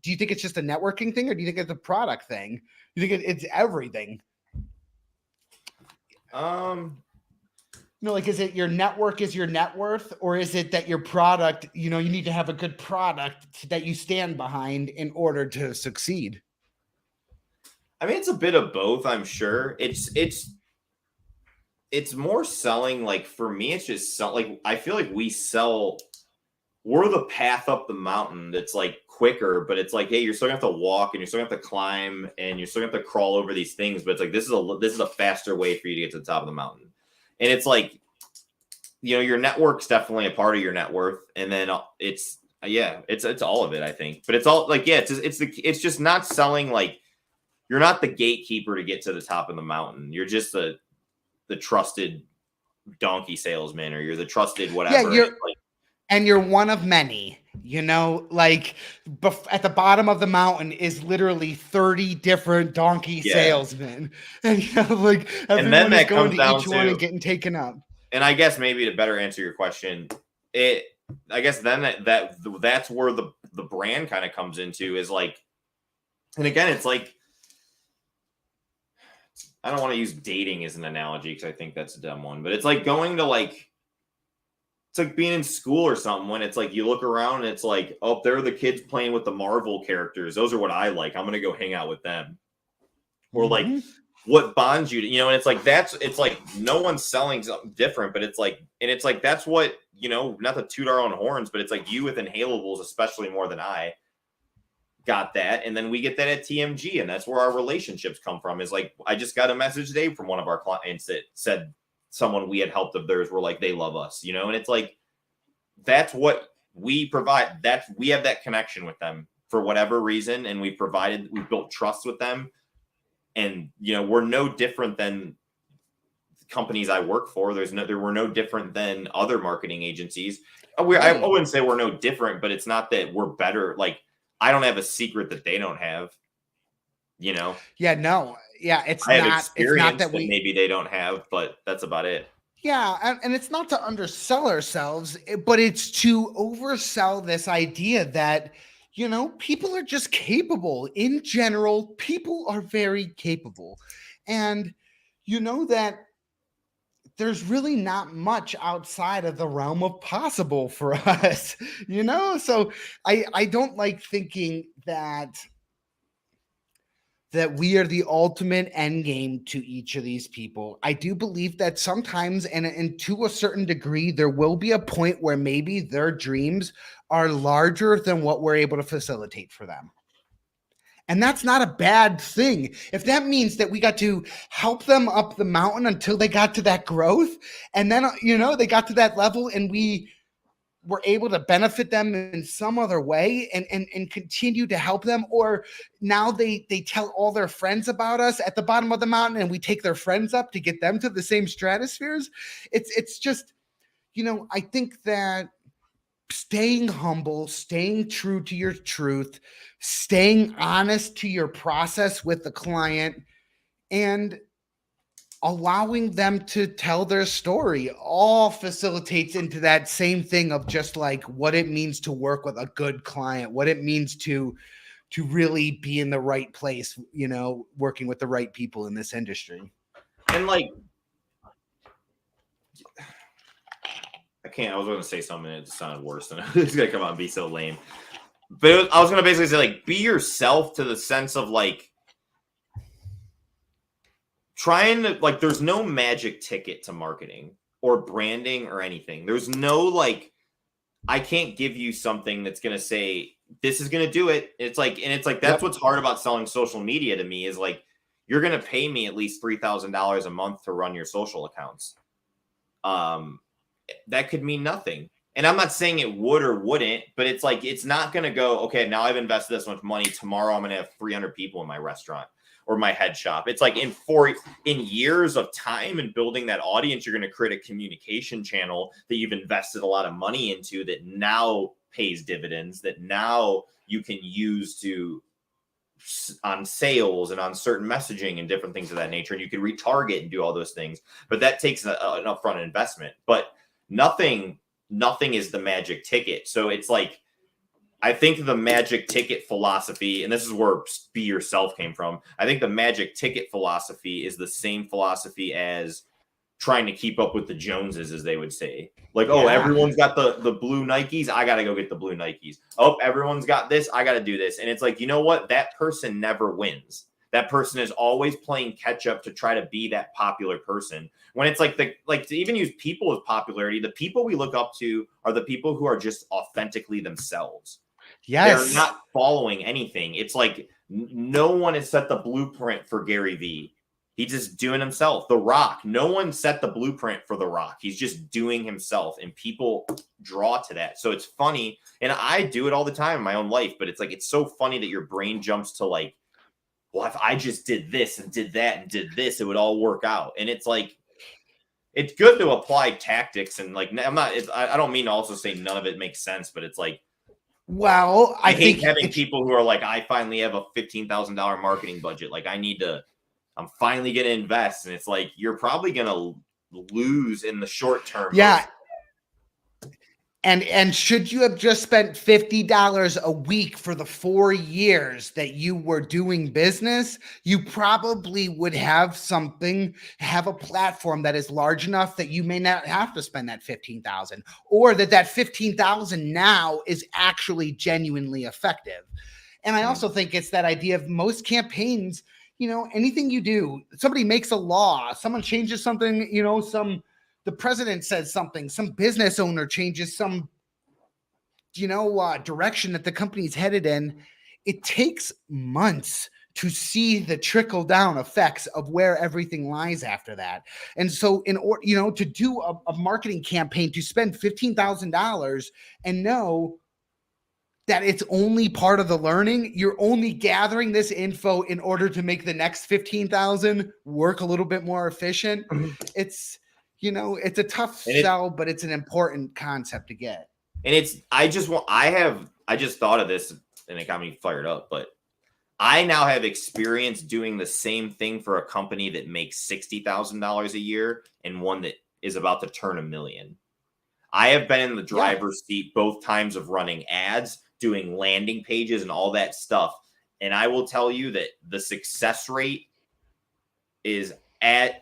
do you think it's just a networking thing, or do you think it's a product thing? Do you think it's everything? Like, is it your network is your net worth, or is it that your product, you need to have a good product that you stand behind in order to succeed? I mean, it's a bit of both, I'm sure. It's more selling. Like, for me, it's just like, I feel like we're the path up the mountain that's like quicker, but it's like, hey, you're still gonna have to walk and you're still gonna have to climb and you're still gonna have to crawl over these things, but it's like, this is a faster way for you to get to the top of the mountain. And it's like, your network's definitely a part of your net worth. And then it's Yeah, it's all of it, I think. But it's all like, yeah, it's just not selling. Like, you're not the gatekeeper to get to the top of the mountain. You're just the trusted donkey salesman, or you're the trusted whatever. Yeah, you're one of many. Like at the bottom of the mountain is literally 30 different donkey salesmen, and like everyone is going to each one and getting taken up. And I guess maybe to better answer your question, I guess then that's where the brand kind of comes into, is like, and again, it's like, I don't want to use dating as an analogy because I think that's a dumb one, but it's like going to like, it's like being in school or something, when it's like you look around and it's like, oh, there are the kids playing with the Marvel characters. Those are what I like. I'm going to go hang out with them. Or like, what bonds you to, and it's like, it's like no one's selling something different, but it's like, and it's like, that's what, not to toot our own horns, but it's like you with inhalables, especially more than I got that. And then we get that at TMG, and that's where our relationships come from. Is like, I just got a message today from one of our clients that said someone we had helped of theirs were like, they love us, and it's like, that's what we provide. We have that connection with them for whatever reason. And we built trust with them. And, we're no different than companies I work for. We're no different than other marketing agencies. I wouldn't say we're no different, but it's not that we're better. Like, I don't have a secret that they don't have, Yeah, no. Yeah, it's I not. have experience it's not that maybe they don't have, but that's about it. Yeah, and it's not to undersell ourselves, but it's to oversell this idea that, people are just capable. In general, people are very capable. And that there's really not much outside of the realm of possible for us, So I don't like thinking that we are the ultimate end game to each of these people. I do believe that sometimes, and to a certain degree, there will be a point where maybe their dreams are larger than what we're able to facilitate for them. And that's not a bad thing. If that means that we got to help them up the mountain until they got to that growth, and then, they got to that level, and we were able to benefit them in some other way and continue to help them, or now they tell all their friends about us at the bottom of the mountain, and we take their friends up to get them to the same stratospheres. It's just, I think that staying humble, staying true to your truth, staying honest to your process with the client, and allowing them to tell their story all facilitates into that same thing of just like what it means to work with a good client, what it means to really be in the right place, working with the right people in this industry. And like, I was going to say something and it sounded worse than it's going to come out and be so lame. But I was going to basically say, like, be yourself, to the sense of like, trying to, like, there's no magic ticket to marketing or branding or anything. There's no, like, I can't give you something that's going to say, this is going to do it. It's like, that's what's hard about selling social media to me, is like, you're going to pay me at least $3,000 a month to run your social accounts. That could mean nothing. And I'm not saying it would or wouldn't, but it's like, it's not going to go, okay, now I've invested this much money. Tomorrow I'm going to have 300 people in my restaurant or my head shop. It's like in years of time and building that audience, you're going to create a communication channel that you've invested a lot of money into, that now pays dividends, that now you can use on sales and on certain messaging and different things of that nature. And you can retarget and do all those things, but that takes an upfront investment. But nothing is the magic ticket. So it's like, I think the magic ticket philosophy, and this is where be yourself came from, I think the magic ticket philosophy is the same philosophy as trying to keep up with the Joneses, as they would say. Like, oh, everyone's got the blue Nikes, I got to go get the blue Nikes. Oh, everyone's got this, I got to do this. And it's like, you know what? That person never wins. That person is always playing catch up to try to be that popular person. When it's like to even use people as popularity, the people we look up to are the people who are just authentically themselves. Yes. They're not following anything. It's like no one has set the blueprint for Gary Vee. He's just doing himself. The Rock. No one set the blueprint for The Rock. He's just doing himself, and people draw to that. So it's funny, and I do it all the time in my own life, but it's like, it's so funny that your brain jumps to like, well, if I just did this and did that and did this, it would all work out. And it's like, it's good to apply tactics, and like, I don't mean to also say none of it makes sense, but it's like, well, I hate having people who are like, I finally have a $15,000 marketing budget. Like, I'm finally going to invest. And it's like, you're probably going to lose in the short term. Yeah. And should you have just spent $50 a week for the 4 years that you were doing business, you probably would have a platform that is large enough that you may not have to spend that $15,000, or that $15,000 now is actually genuinely effective. And I also think it's that idea of most campaigns, anything you do, somebody makes a law, someone changes something, the president says something, some business owner changes some, direction that the company's headed in. It takes months to see the trickle down effects of where everything lies after that. And so in order, to do a marketing campaign, to spend $15,000 and know that it's only part of the learning, you're only gathering this info in order to make the next 15,000 work a little bit more efficient. It's a tough sell, but it's an important concept to get. And I just thought of this and it got me fired up, but I now have experience doing the same thing for a company that makes $60,000 a year and one that is about to turn $1 million. I have been in the driver's seat both times of running ads, doing landing pages and all that stuff. And I will tell you that the success rate is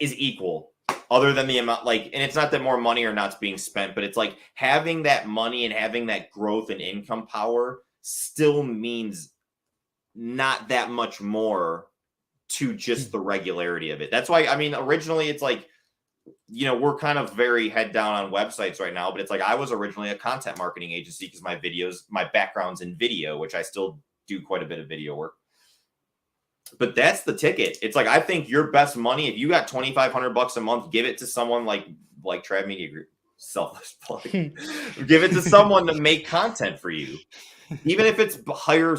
equal, other than the amount, like, and it's not that more money or not's being spent, but it's like having that money and having that growth and income power still means not that much more to just the regularity of it. That's why, I mean, originally it's like, we're kind of very head down on websites right now, but it's like, I was originally a content marketing agency because my background's in video, which I still do quite a bit of video work. But that's the ticket. It's like, I think your best money, if you got $2,500 a month, give it to someone like Trav Media Group, selfless plug. Give it to someone to make content for you. Even if it's hire a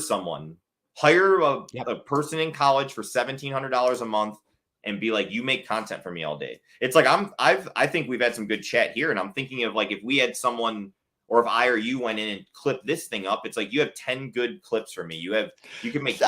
person in college for $1,700 a month and be like, you make content for me all day. It's like, I think we've had some good chat here, and I'm thinking of like, if we had someone, or if I or you went in and clipped this thing up, it's like, you have 10 good clips for me. You can make,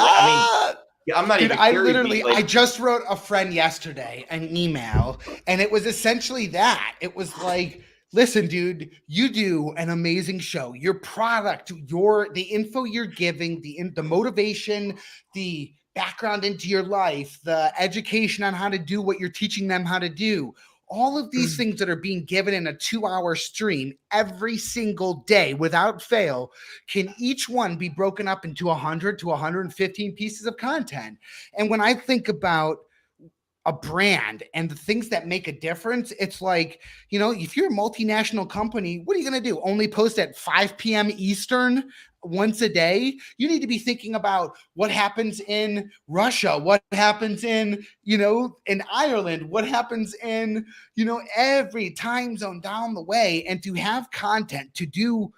I'm not even. I just wrote a friend yesterday an email, and it was essentially that. It was like, listen, dude, you do an amazing show. Your product, the info you're giving, the motivation, the background into your life, the education on how to do what you're teaching them how to do. All of these things that are being given in a 2-hour stream every single day without fail, can each one be broken up into 100 to 115 pieces of content. And when I think about a brand and the things that make a difference, it's like, if you're a multinational company, what are you going to do? Only post at 5 p.m. Eastern once a day? You need to be thinking about what happens in Russia, what happens in, in Ireland, what happens in, every time zone down the way, and to have content to do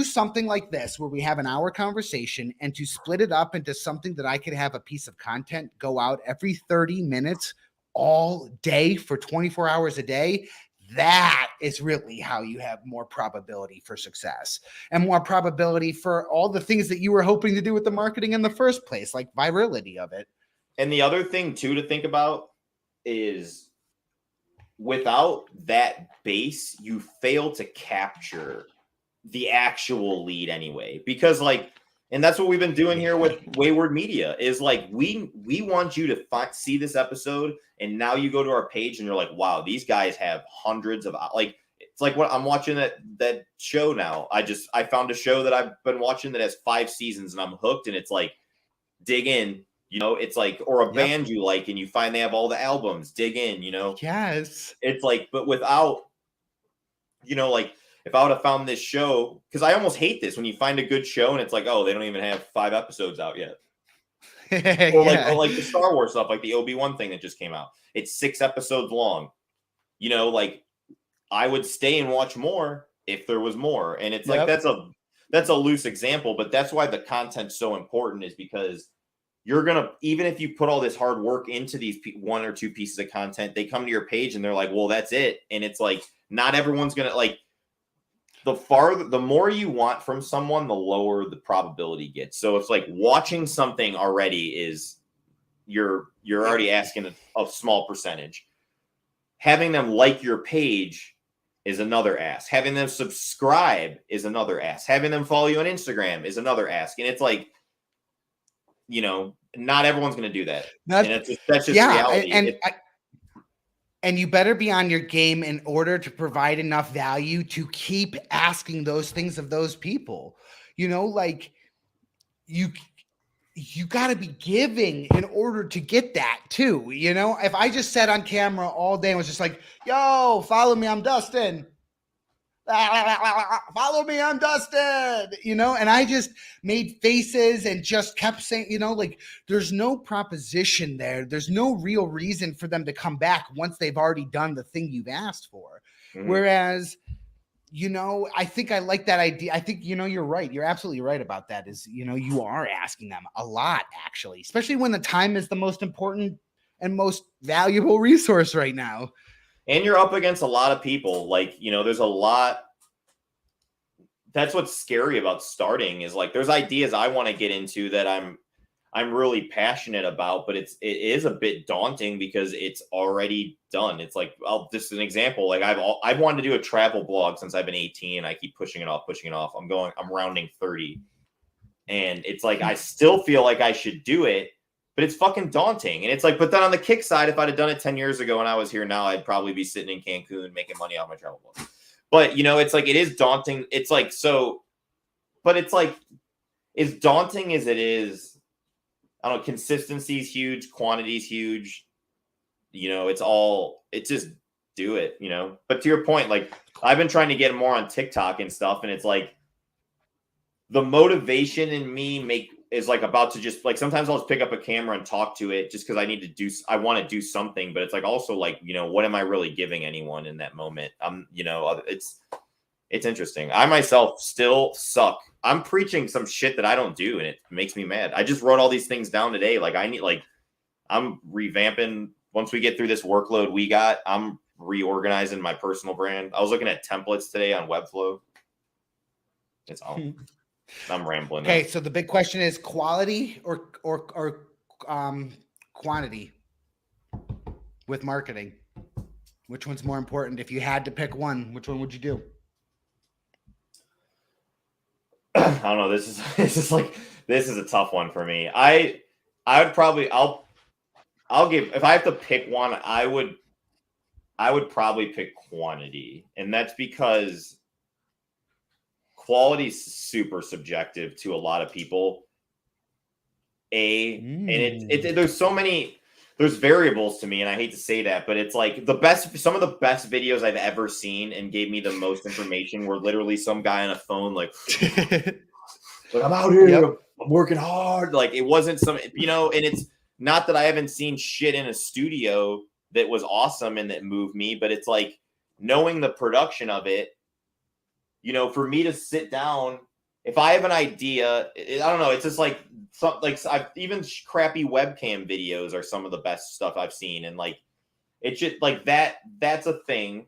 something like this, where we have an hour conversation, and to split it up into something that I could have a piece of content go out every 30 minutes all day for 24 hours a day. That is really how you have more probability for success and more probability for all the things that you were hoping to do with the marketing in the first place, like virality of it. And the other thing too to think about is, without that base, you fail to capture the actual lead anyway, because and that's what we've been doing here with Wayward Media, is like, we want you to see this episode, and now you go to our page and you're like, wow, these guys have hundreds of, it's like what I'm watching that show now. I found a show that I've been watching that has 5 seasons, and I'm hooked, and it's like, dig in, it's like, or a band you like and you find they have all the albums, dig in, Yes. It's like, but without, if I would have found this show, because I almost hate this when you find a good show and it's like, oh, they don't even have 5 episodes out yet. Yeah. or like the Star Wars stuff, like the Obi-Wan thing that just came out. It's 6 episodes long. You know, like I would stay and watch more if there was more. And it's like Yep. that's a loose example, but that's why the content's so important, is because you're gonna, even if you put all this hard work into these 1 or 2 pieces of content, they come to your page and they're like, well, that's it. And it's like, not everyone's gonna like, the more you want from someone, the lower the probability gets. So it's like watching something already is you're already asking a small percentage. Having them like your page is another ask. Having them subscribe is another ask. Having them follow you on Instagram is another ask. And it's like, you know, not everyone's going to do that. And that's just reality. And you better be on your game in order to provide enough value to keep asking those things of those people. You know, like you got to be giving in order to get that too. You know, if I just sat on camera all day and was just like, yo, follow me, I'm Dustin. Follow me, I'm Dustin, you know, and I just made faces and just kept saying, you know, like there's no proposition there. There's no real reason for them to come back once they've already done the thing you've asked for. Mm-hmm. Whereas, you know, I think I like that idea. I think, you know, you're right. You're absolutely right about that. Is, you know, you are asking them a lot, actually, especially when the time is the most important and most valuable resource right now. And you're up against a lot of people. Like, you know, there's a lot. That's what's scary about starting, is like, there's ideas I want to get into that I'm really passionate about, but it is a bit daunting because it's already done. It's like, just an example. Like I've wanted to do a travel blog since I've been 18. I keep pushing it off. I'm rounding 30. And it's like, I still feel like I should do it, but it's fucking daunting. And it's like, but then on the kick side, if I'd have done it 10 years ago and I was here now, I'd probably be sitting in Cancun making money off my travel blog. But, you know, it's like, it is daunting. It's like, so, but it's like, as daunting as it is, I don't know, consistency is huge, quantity is huge. You know, it's just do it, you know. But to your point, like, I've been trying to get more on TikTok and stuff, and it's like, the motivation in me is like about to just like, sometimes I'll just pick up a camera and talk to it just because I want to do something, but it's like also like, you know, what am I really giving anyone in that moment? You know, it's interesting. I myself still suck. I'm preaching some shit that I don't do, and it makes me mad. I just wrote all these things down today. Like I'm revamping. Once we get through this workload we got, I'm reorganizing my personal brand. I was looking at templates today on Webflow. It's all. I'm rambling. Okay, so the big question is quality or quantity with marketing. Which one's more important? If you had to pick one, which one would you do? I don't know. This is a tough one for me. I would probably I'll give, if I have to pick one, I would probably pick quantity, and that's because quality is super subjective to a lot of people. And there's variables to me, and I hate to say that, but it's like some of the best videos I've ever seen and gave me the most information were literally some guy on a phone, like I'm out here, yep. I'm working hard. Like, it wasn't some, you know, and it's not that I haven't seen shit in a studio that was awesome and that moved me, but it's like knowing the production of it. You know, for me to sit down, if I have an idea, I don't know. It's just like even crappy webcam videos are some of the best stuff I've seen, and like it's just like that. That's a thing.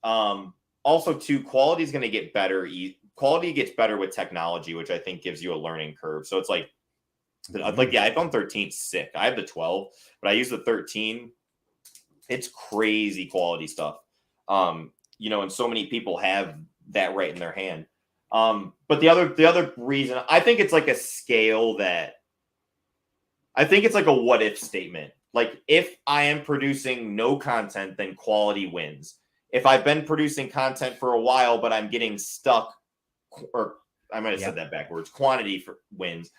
Also, too, quality is going to get better. Quality gets better with technology, which I think gives you a learning curve. So it's like the iPhone 13 is sick. I have the 12, but I use the 13. It's crazy quality stuff. You know, and so many people have that right in their hand. But the other reason, I think it's like a scale that I think it's like a what if statement. Like, if I am producing no content, then quality wins. If I've been producing content for a while, but I'm getting stuck, or I might have said that backwards, quantity wins.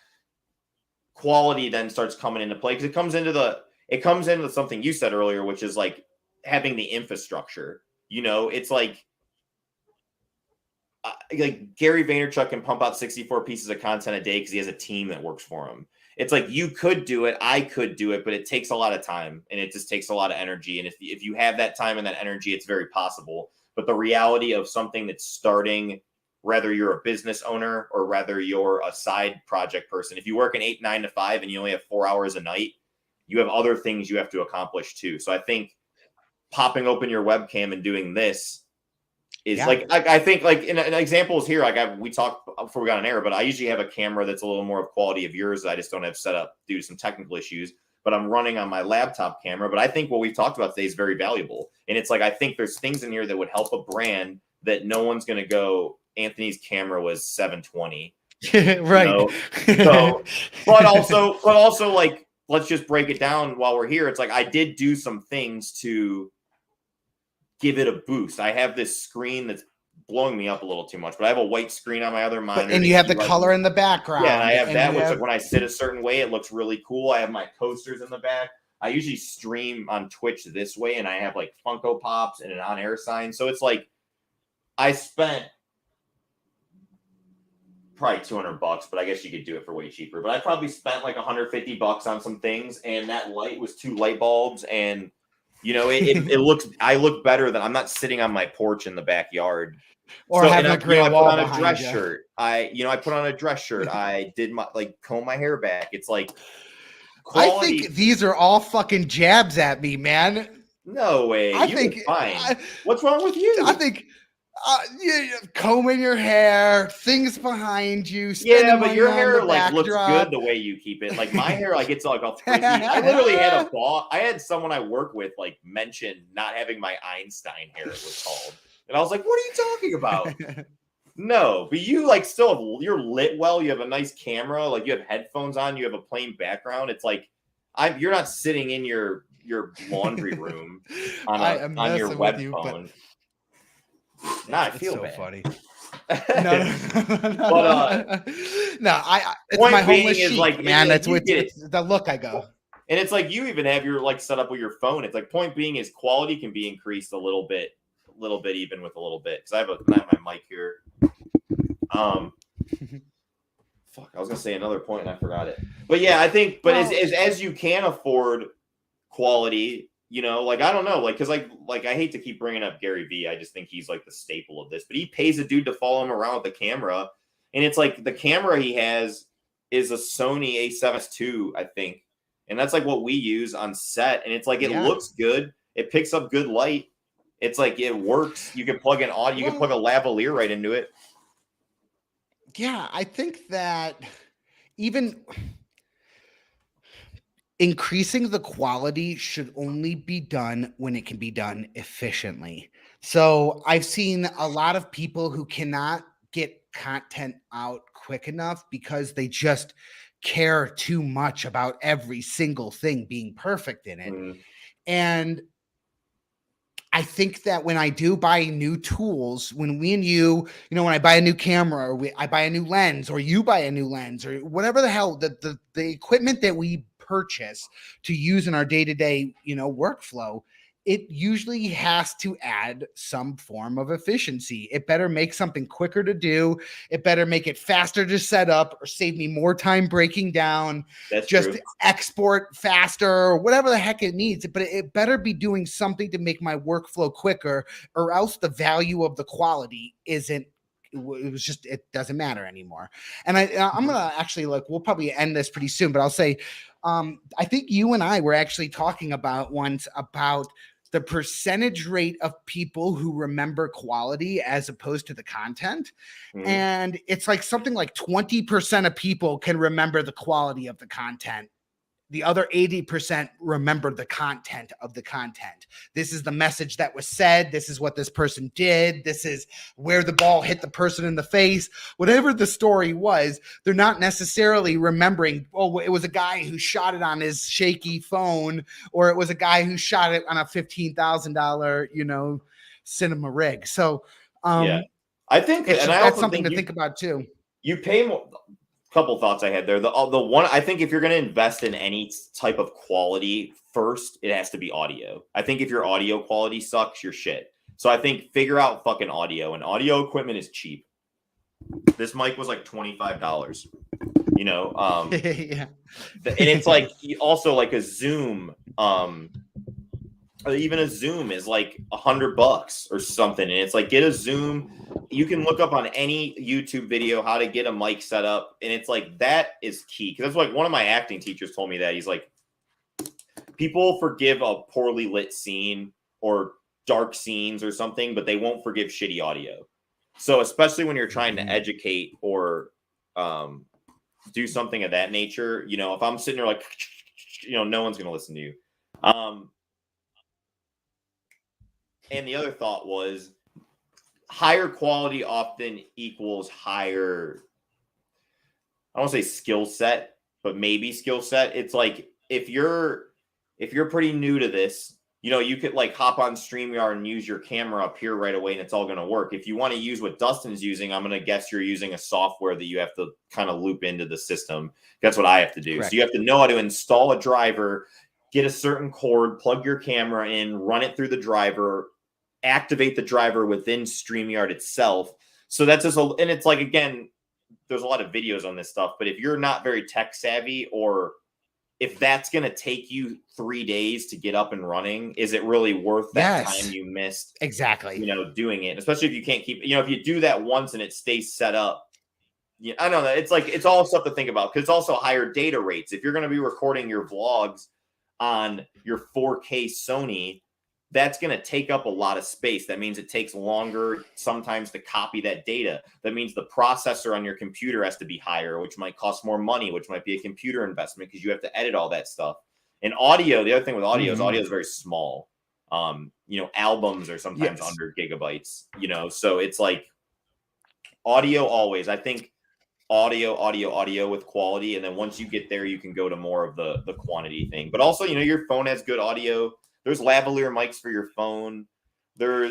Quality then starts coming into play, because it comes into something you said earlier, which is like having the infrastructure. You know, it's like Gary Vaynerchuk can pump out 64 pieces of content a day because he has a team that works for him. it's like you could do it, I could do it, but it takes a lot of time and it just takes a lot of energy. And if you have that time and that energy, it's very possible. But the reality of something that's starting, whether you're a business owner or whether you're a side project person, if you work an 8, 9 to 5 and you only have 4 hours a night, you have other things you have to accomplish too. So I think popping open your webcam and doing this is I think like an example is here. Like we talked before we got on air, but I usually have a camera that's a little more of quality of yours. I just don't have set up due to some technical issues, but I'm running on my laptop camera. But I think what we've talked about today is very valuable. And it's like, I think there's things in here that would help a brand that no one's going to go, Anthony's camera was 720. Right. You know? So, but also like, let's just break it down while we're here. It's like, I did do some things to give it a boost. I have this screen that's blowing me up a little too much, but I have a white screen on my other monitor. And you have the color in the background. Yeah, and I have that, which like when I sit a certain way, it looks really cool. I have my coasters in the back. I usually stream on Twitch this way, and I have like Funko Pops and an on-air sign. So it's like I spent probably $200, but I guess you could do it for way cheaper. But I probably spent like $150 on some things, and that light was 2 light bulbs, and you know, it looks. I look better than I'm not sitting on my porch in the backyard or having a gray wall behind you. I put on a dress you. shirt. I put on a dress shirt. I did my comb my hair back. It's like quality. I think these are all fucking jabs at me, man. No way. I think fine. What's wrong with you? I think combing your hair, things behind you. Yeah, but your hair like looks good the way you keep it. Like my hair, like it's like all crazy. I literally had a boss. I had someone I work with like mention not having my Einstein hair. It was called, and I was like, "What are you talking about?" No, but you like still you're lit well. You have a nice camera. Like you have headphones on. You have a plain background. It's like you're not sitting in your laundry room on your web phone. No, I feel so bad. Funny. No. But it's my homeless sheep, like, man. That's what it's the look I go. And it's like you even have your like set up with your phone. It's like point being is quality can be increased a little bit even with a little bit. Because I have my mic here. Fuck, I was gonna say another point and I forgot it. But yeah, I think as you can afford quality. You know, like, I don't know, like, because, like, I hate to keep bringing up Gary Vee. I just think he's, like, the staple of this. But he pays a dude to follow him around with the camera. And it's, like, the camera he has is a Sony A7S II, I think. And that's, like, what we use on set. And it's, like, it looks good. It picks up good light. It's, like, it works. You can plug in audio. You can plug a lavalier right into it. Yeah, I think that even increasing the quality should only be done when it can be done efficiently. So I've seen a lot of people who cannot get content out quick enough because they just care too much about every single thing being perfect in it. And I think that when I do buy new tools, when we and you know, when I buy a new camera or I buy a new lens or you buy a new lens or whatever the hell, the equipment that we purchase to use in our day-to-day, you know, workflow, it usually has to add some form of efficiency. It better make something quicker to do. It better make it faster to set up or save me more time breaking down. That's just true. Export faster or whatever the heck it needs. But it better be doing something to make my workflow quicker, or else the value of the quality isn't. It doesn't matter anymore. And I'm gonna actually, like, we'll probably end this pretty soon, but I'll say, I think you and I were actually talking about once about the percentage rate of people who remember quality as opposed to the content. And it's like something like 20% of people can remember the quality of the content. The other 80% remember the content of the content. This is the message that was said. This is what this person did. This is where the ball hit the person in the face. Whatever the story was, they're not necessarily remembering, oh, it was a guy who shot it on his shaky phone, or it was a guy who shot it on a $15,000, you know, cinema rig. So yeah, I think that's something to think about too. You pay more. Couple thoughts I had there. The one, I think if you're going to invest in any type of quality, first it has to be audio. I think if your audio quality sucks, you're shit. So I think figure out fucking audio, and audio equipment is cheap. This mic was like $25. You know, Yeah. and it's like also like a Zoom. Even a Zoom is like $100 or something, and it's like get a Zoom. You can look up on any YouTube video how to get a mic set up, and it's like that is key because that's like one of my acting teachers told me that he's like, people forgive a poorly lit scene or dark scenes or something, but they won't forgive shitty audio. So especially when you're trying to educate or do something of that nature, you know, if I'm sitting there like, you know, no one's going to listen to you. And the other thought was higher quality often equals higher, I don't want to say skill set, but maybe skill set. It's like if you're pretty new to this, you know, you could like hop on StreamYard and use your camera up here right away and it's all going to work. If you want to use what Dustin's using, I'm going to guess you're using a software that you have to kind of loop into the system. That's what I have to do. Correct. So you have to know how to install a driver, get a certain cord, plug your camera in, run it through the driver, activate the driver within StreamYard itself. So that's just and it's like, again, there's a lot of videos on this stuff, but if you're not very tech savvy, or if that's going to take you 3 days to get up and running, is it really worth that time you missed? Exactly. You know, doing it, especially if you can't keep, you know, if you do that once and it stays set up. Yeah, I know that it's like, it's all stuff to think about because it's also higher data rates. If you're going to be recording your vlogs on your 4K Sony, that's going to take up a lot of space. That means it takes longer sometimes to copy that data. That means the processor on your computer has to be higher, which might cost more money, which might be a computer investment because you have to edit all that stuff. And audio, the other thing with audio is audio is very small. You know, albums are sometimes under gigabytes, you know, so it's like audio always. I think audio with quality. And then once you get there, you can go to more of the quantity thing. But also, you know, your phone has good audio. There's lavalier mics for your phone. There are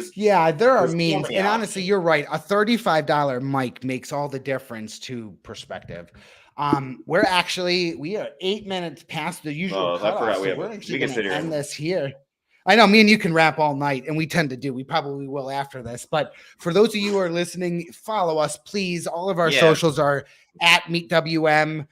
means. And honestly, you're right. A $35 mic makes all the difference to perspective. We are 8 minutes past the usual cutoff, so we're actually going to end this here. I know me and you can rap all night, and we tend to do. We probably will after this. But for those of you who are listening, follow us, please. All of our socials are at MeetWM.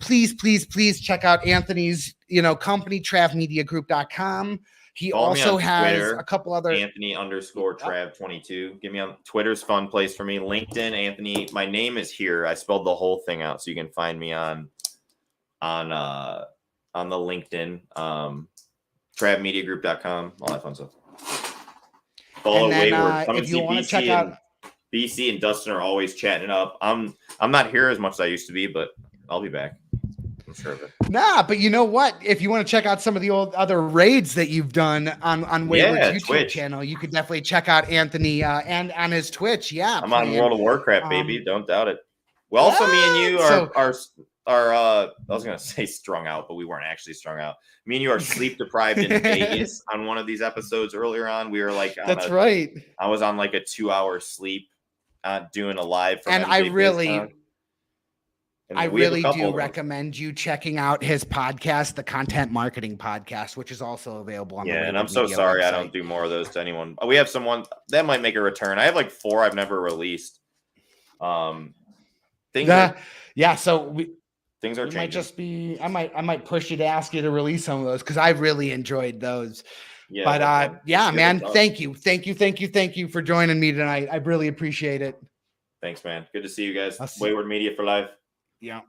Please check out Anthony's, company, travmediagroup.com. He also has Twitter, a couple other Anthony_Trav22. Give me on Twitter's fun place for me. LinkedIn, Anthony. My name is here. I spelled the whole thing out, so you can find me on the LinkedIn. TravMediaGroup.com, all that fun stuff. Follow Wayward. If you want to check out BC and Dustin are always chatting it up. I'm not here as much as I used to be, but I'll be back. I'm sure of it. Nah, but you know what? If you want to check out some of the old other raids that you've done on Wayward's YouTube Twitch channel, you could definitely check out Anthony and on his Twitch. Yeah, I'm on World of Warcraft, baby. Don't doubt it. Well, also me and you are I was gonna say strung out, but we weren't actually strung out. Me and you are sleep deprived in Vegas on one of these episodes earlier on. We were like, that's right. I was on like a 2-hour sleep, doing a live. From and MJ I really do recommend you checking out his podcast, the Content Marketing Podcast, which is also available on the and I'm so sorry website. I don't do more of those to anyone. We have someone that might make a return. I have like 4 I've never released. So things are changing. Might just be I might push you to ask you to release some of those because I've really enjoyed those. Yeah, but man, thank you for joining me tonight. I really appreciate it. Thanks, man. Good to see you guys. Wayward Media for life. Yeah.